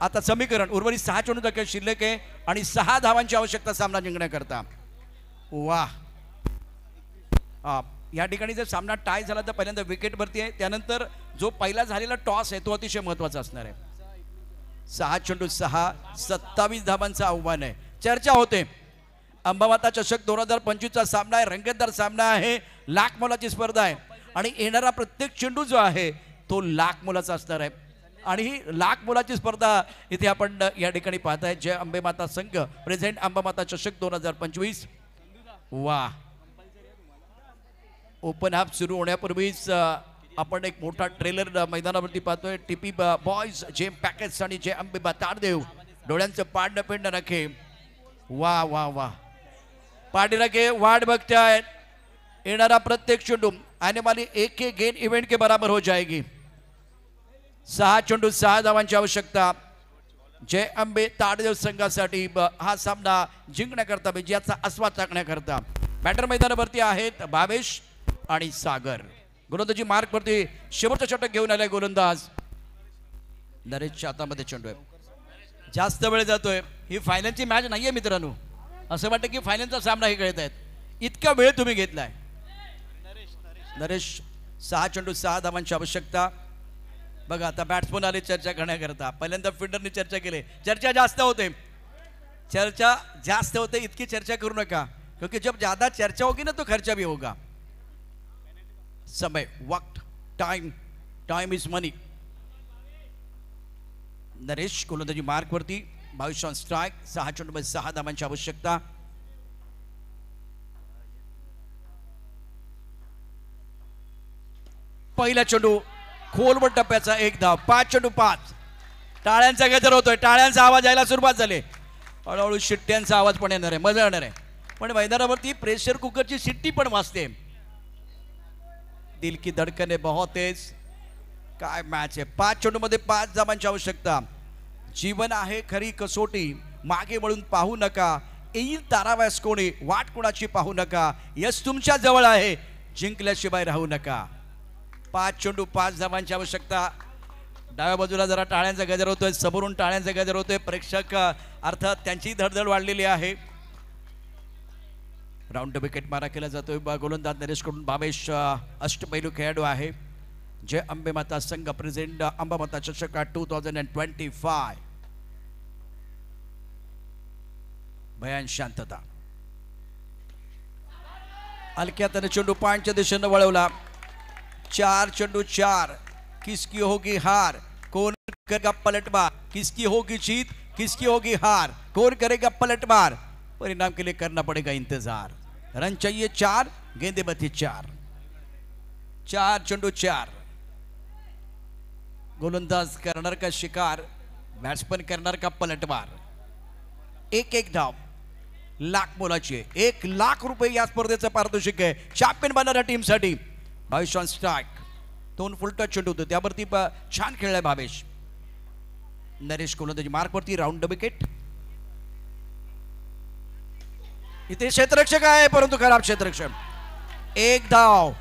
आता समीकरण उर्वरित 6 चेंडू तक शिल्लक आहे आणि 6 धावांची आवश्यकता सामना जिंकण्याकरता. वा या ठिकाणी जर सामना टाय झाला तर पहिल्यांदा विकेटवरती आहे. त्यानंतर जो पहिला झालेला टॉस आहे तो अतिशय महत्वाचा असणार आहे. 6 चेंडू 6, 27 धावांचं आव्हान आहे. चर्चा होते. अंबामाता चषक 2025चा सामना आहे, रंगतदार सामना आहे, लाख मोलाची स्पर्धा आहे आणि येणारा प्रत्येक चेंडू जो आहे तो लाख मोलाचा असणार आहे. आणि ही लाख मोलाची स्पर्धा इथे आपण या ठिकाणी पाहताय. जय अंबे माता संघ प्रेझेंट अंबामाता चषक 2025. वा ओपन हाफ सुरू होण्यापूर्वीच आपण एक मोठा ट्रेलर मैदानावरती पाहतोय. टीपी बॉयज जे पॅकेज आणि जे अंबे ताडदेव डोळ्यांचं पाड न पेंड राखे. वा वा वा पाडी राखे वाट बघतायत. येणारा प्रत्येक चेंडू आने वाली एक गेम इवेंट के बराबर हो जाएगी. 6 चेंडू 6 धावांची आवश्यकता जय अंबे ताडदेव संघासाठी. हा सामना जिंकण्याकरता विजयाचा आस्वाद टाकण्याकरता बॅटर मैदानावरती आहेत भावेश आणि सागर. गोलंदाजी मार्क वरती शेवटचा षटक घेऊन आलाय गोलंदाज नरेशच्या हातामध्ये चेंडू आहे. जास्त वेळ जातोय. ही फायनलची मॅच नाहीये मित्रांनो. असं वाटतं की फायनलचा सामना हे खेळत आहेत. इतका वेळ तुम्ही घेतलाय. नरेश 6 चेंडू 6 धावांची आवश्यकता. बघा आता बॅट्समन आले चर्चा करण्याकरता. पहिल्यांदा फिल्डरने चर्चा केली. चर्चा जास्त होते. चर्चा जास्त होते इतकी चर्चा करू नका क्योंकि जब ज्यादा चर्चा होगी ना तो खर्चा भी होगा. समय वक्त टाइम इज मनी. नरेश गोलंदाजी मार्क वरती 22 ऑन स्ट्राइक. 6 चेंडू मध्ये 6 धावांची आवश्यकता. पहिला चेंडू खोलवर टप्प्याचा 1 धाव. 5 चेंडू 5. टाळ्यांचा गजर होतोय. टाळ्यांचा आवाज यायला सुरुवात झाली. हळूहळू शिट्ट्यांचा आवाज पण येणार आहे. मजा येणार आहे. पण मैदानावरती प्रेशर कुकरची शिट्टी पण वाजते. दिल की धडकन है बहुत तेज. काय मॅच आहे. 5 चेंडू मध्ये 5 धावांची आवश्यकता. जीवन आहे खरी कसोटी. मागे वळून पाहू नका. येईल ताराव्यास कोणी. वाट कोणाची पाहू नका. यश तुमच्या जवळ आहे. जिंकल्याशिवाय राहू नका. 5 चेंडू 5 धावांची आवश्यकता. डाव्या बाजूला जरा टाळ्यांचा गजर होतोय. समोरून टाळ्यांचा गजर होतोय. प्रेक्षक अर्थात त्यांची धडधड वाढलेली आहे. राऊंड विकेट मारा केला जातोय. गोलंदाज नरेश कडून भावेश अष्टपैलू खेळाडू आहे. जय अंबे माता संघ प्रेझेंट अंबामाता चषक 2025. भयान शांतता. हलक्यात चेंडू पॉइंटच्या दिशेनं वळवला. 4 चेंडू 4. किसकी होगी हार. कौन करेगा पलटवार. किसकी होगी जीत. किसकी होगी हार. कौन करेगा पलटवार. परिणाम के लिए करना पड़ेगा इंतजार. रन चाहिए 4. गेंदे बची 4. 4 चेंडू 4. गोलंदाज करणार का शिकार. बॅट्समन करणार का पलटवार. 1-1 धाव. लाख मोलाची आहे. 1 लाख रुपये या स्पर्धेचं पारितोषिक आहे चॅम्पियन बनणाऱ्या टीमसाठी. 22 ऑन स्ट्राइक. 2 फुलटच चेंडू होते त्यावरती छान खेळलाय भावेश. नरेश गोलंदाजी मार्क वरती. Round wicket. इथे क्षेत्ररक्षक आहे परंतु खराब क्षेत्ररक्षक. 1 धाव.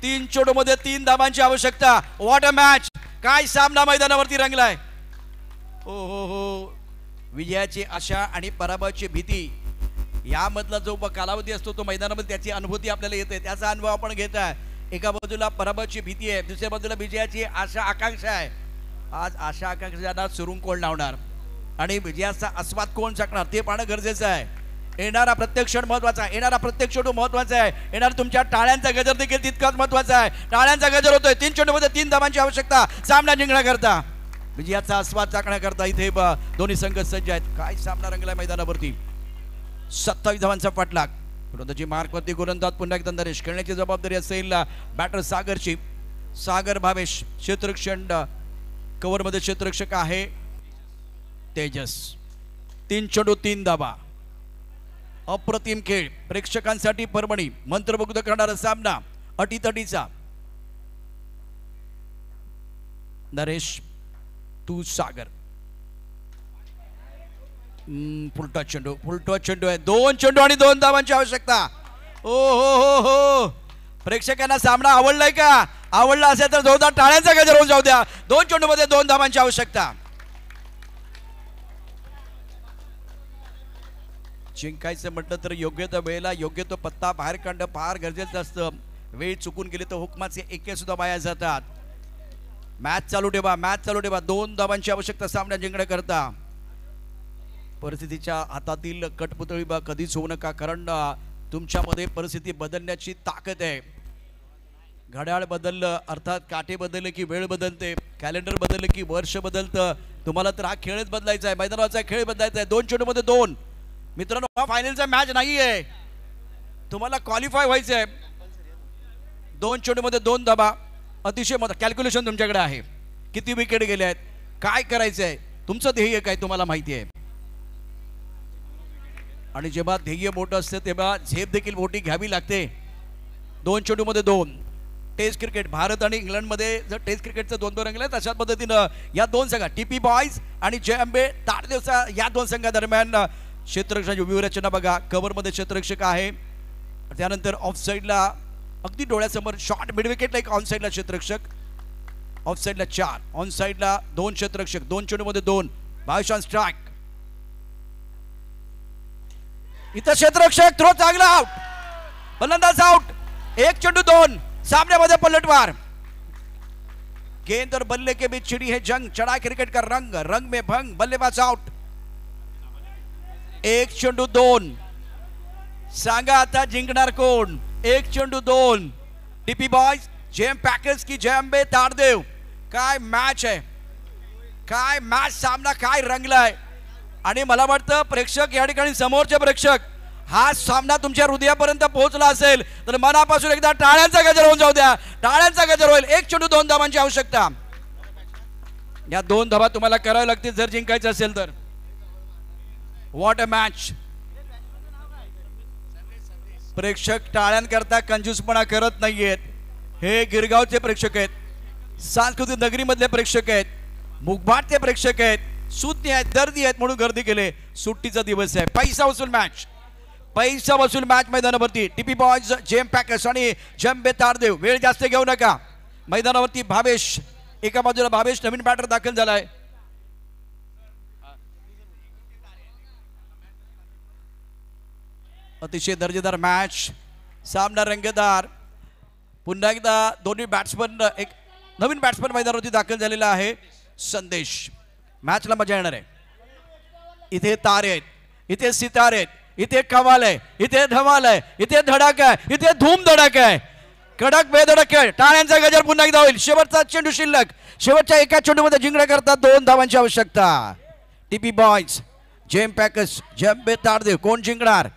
3 चेंडू मध्ये 3 धावांची आवश्यकता. What a match. काय सामना मैदानावरती रंगलाय. हो हो हो. विजयाची आशा आणि पराभवाची भीती यामधला जो कालावधी असतो तो मैदानामध्ये त्याची अनुभूती आपल्याला येते. त्याचा अनुभव आपण घेत आहे. एका बाजूला पराभवाची भीती आहे. दुसऱ्या बाजूला विजयाची आशा आकांक्षा आहे. आज आशा आकांक्षांना सुरुंग कोण लावणार आणि विजयाचा आस्वाद कोण चाकणार ते पाहणं गरजेचं आहे. येणारा प्रत्येक क्षण महत्वाचा आहे. येणारा प्रत्येक चेंडू महत्वाचा आहे. येणार तुमच्या टाळ्यांचा गजर देखील तितकाच महत्वाचा आहे. टाळ्यांचा गजर होतोय. 3 चेंडू मध्ये 3 धावांची आवश्यकता. सामना जिंकण्याकरता विजयाचा आस्वाद चाकण्याकरता इथे दोन्ही संघ सज्ज आहेत. काय सामना रंगलाय मैदानावरती. 27 धावांचा पाठलाग. गोलंदाजी मार्क वरती. गोलंदाज पुन्हा एकदा नरेश. खेळण्याची जबाबदारी असेल बॅटर सागरची. सागर भावेश. क्षेत्ररक्षण कव्हर मध्ये क्षेत्ररक्षक आहे तेजस. 3 चेंडू 3 धावा. अप्रतिम खेळ. प्रेक्षकांसाठी परभणी मंत्रमुग्ध करणारा सामना अटीतटीचा. नरेश तू सागर. फुलटॉ चेंडू आहे. 2 चेंडू आणि 2 धावांची आवश्यकता. ओ हो हो हो. प्रेक्षकांना सामना आवडलाय का. आवडला असेल तर जोरदार टाळ्यांचा गजर होऊन जाऊ द्या. 2 चेंडू मध्ये 2 धावांची आवश्यकता. जिंकायचं म्हटलं तर योग्य त्या वेळेला योग्य तो पत्ता बाहेर काढणं फार गरजेचं असतं. वेळ चुकून गेली तर हुकमाचे एके सुद्धा वाया जातात. मॅच चालू ठेवा. 2 धावांची आवश्यकता सामना जिंकण्याकरता. परिस्थितीच्या हातातील कठपुतळी कधीच होऊ नका कारण तुमच्यामध्ये परिस्थिती बदलण्याची ताकद आहे. घड्याळ बदललं अर्थात काटे बदलले की वेळ बदलते. कॅलेंडर बदललं की वर्ष बदलतं. तुम्हाला तर हा खेळच बदलायचा आहे. मैदानाचा खेळ बदलायचा आहे. 2 चेंडू मध्ये 2. मित्रांनो हा फायनलचा मॅच नाही आहे. तुम्हाला क्वालिफाय व्हायचं आहे. 2 चेंडूमध्ये 2 धावा. अतिशय कॅल्क्युलेशन तुमच्याकडे आहे. किती विकेट गेले आहेत, काय करायचं आहे, तुमचं ध्येय काय तुम्हाला माहिती आहे. आणि जेव्हा ध्येय मोठं असतं तेव्हा झेप देखील मोठी घ्यावी लागते. 2 चेंडूमध्ये 2. टेस्ट क्रिकेट भारत आणि इंग्लंडमध्ये जर टेस्ट क्रिकेटचे 2 रंगले तशाच पद्धतीनं या 2 संघ टीपी बॉयज आणि जय अंबे ताडदेवचा या 2 संघादरम्यान क्षेत्ररक्षणाची व्यूहरचना बघा. कव्हरमध्ये क्षेत्ररक्षक आहे, त्यानंतर ऑफ साईडला अगदी डोळ्यासमोर शॉर्ट मिड विकेटला एक ऑन साईडला क्षेत्ररक्षक, ऑफ साईडला 4, ऑन साईडला 2 क्षेत्ररक्षक. 2 चेंडूमध्ये 2. 22 ऑन स्ट्राईक. इथं क्षेत्ररक्षक थ्रो चांगला आउट, फलंदाज आउट. 1 चेंडू 2. सामन्यामध्ये पलटवार. गेंद और बल्ले के बीच छिड़ी है जंग, चढ़ा क्रिकेट का रंग, रंग में भंग. बल्लेबाज आउट. 1 चेंडू 2. सांगा आता जिंकणार कोण. 1 चेंडू 2. टीपी बॉयज जेएम पॅकर्स की जय अंबे ताडदेव. काय मॅच आहे, काय मॅच, सामना काय रंगलाय. आणि मला वाटतं प्रेक्षक या ठिकाणी समोरचे प्रेक्षक हा सामना तुमच्या हृदयापर्यंत पोहोचला असेल तर मनापासून एकदा टाळ्यांचा गजर होऊन जाऊ द्या. टाळ्यांचा गजर होईल. 1 चेंडू 2 धावांची आवश्यकता. या 2 धावा तुम्हाला कराव्या लागतील जर जिंकायचं असेल तर. What a match. प्रेक्षक टाळ्यांकरता कंजूसपणा करत नाहीयेत. हे गिरगावचे प्रेक्षक आहेत, सांस्कृतिक नगरीमधले प्रेक्षक आहेत, मुगभाटचे प्रेक्षक आहेत, सुज्ञ आहेत, दर्दी आहेत म्हणून गर्दी केले. सुट्टीचा दिवस आहे. पैसा वसूल मॅच, पैसा वसूल मॅच मैदानावरती. टीपी बॉयज जेएम पॅकर्स आणि जंबे ताडदेव. वेळ जास्त घेऊ नका. मैदानावरती भावेश, एका बाजूला भावेश नवीन बॅटर दाखल झालाय. अतिशय दर्जेदार मॅच, सामना रंगतदार. पुन्हा एकदा दोन्ही बॅट्समन, एक नवीन बॅट्समन मैदानावरती दाखल झालेला आहे. संदेश. मॅचला मजा येणार आहे. इथे तारे आहेत, इथे सितारे आहेत, इथे कमाल आहे, इथे धमाल आहे, इथे धडाका आहे, इथे धूम धडाका आहे. कडक बेधडक आहे. टाळ्यांचा गजर पुन्हा एकदा होईल. शेवटचा चेंडू शिल्लक. शेवटच्या एका चेंडूमध्ये जिंकण्याकरता 2 धावांची आवश्यकता. टीपी बॉयज जेएम पॅकर्स जय अंबे ताडदेव. कोण जिंकणार.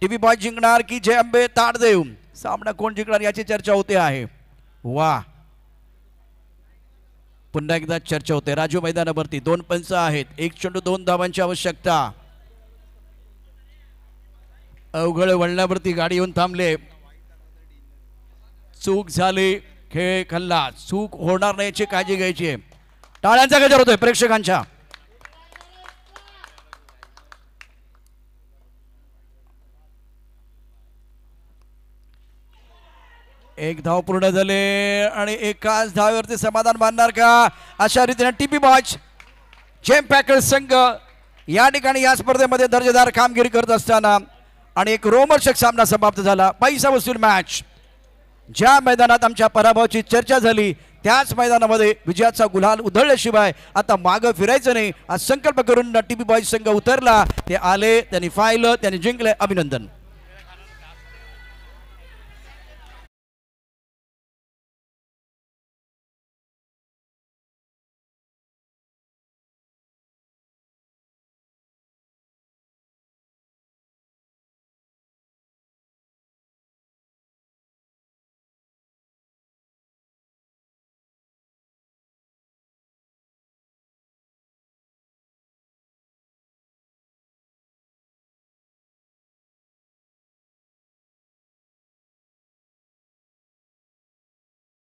टीपी बॉयज जिंकणार की जय अंबे ताडदेव. सामना कोण जिंकणार याची चर्चा होते आहे. वा, पुन्हा एकदा चर्चा होते. राजू मैदानावरती 2 पंच आहेत. 1 चेंडू 2 धावांची आवश्यकता. अवघड वळणावरती गाडी येऊन थांबले. चूक झाली, खेळ खल्ला. चूक होणार नाही याची काळजी घ्यायची आहे. टाळ्यांचा गजर होतोय प्रेक्षकांच्या. एक धाव पूर्ण झाले आणि एकाच धावेवरती समाधान मानणार का. अशा रीतीने टीपी बॉयज जेएम पॅकर्स संघ या ठिकाणी या स्पर्धेमध्ये दर्जेदार कामगिरी करत असताना आणि एक रोमहर्षक सामना समाप्त झाला. पैसा वसूल मॅच. ज्या मैदानात आमच्या पराभवाची चर्चा झाली त्याच मैदानामध्ये विजयाचा गुलाल उधळल्याशिवाय आता मागं फिरायचं नाही हा संकल्प करून टीपी बॉयज संघ उतरला. ते आले, त्यांनी पाहिलं, त्यांनी जिंकले. अभिनंदन.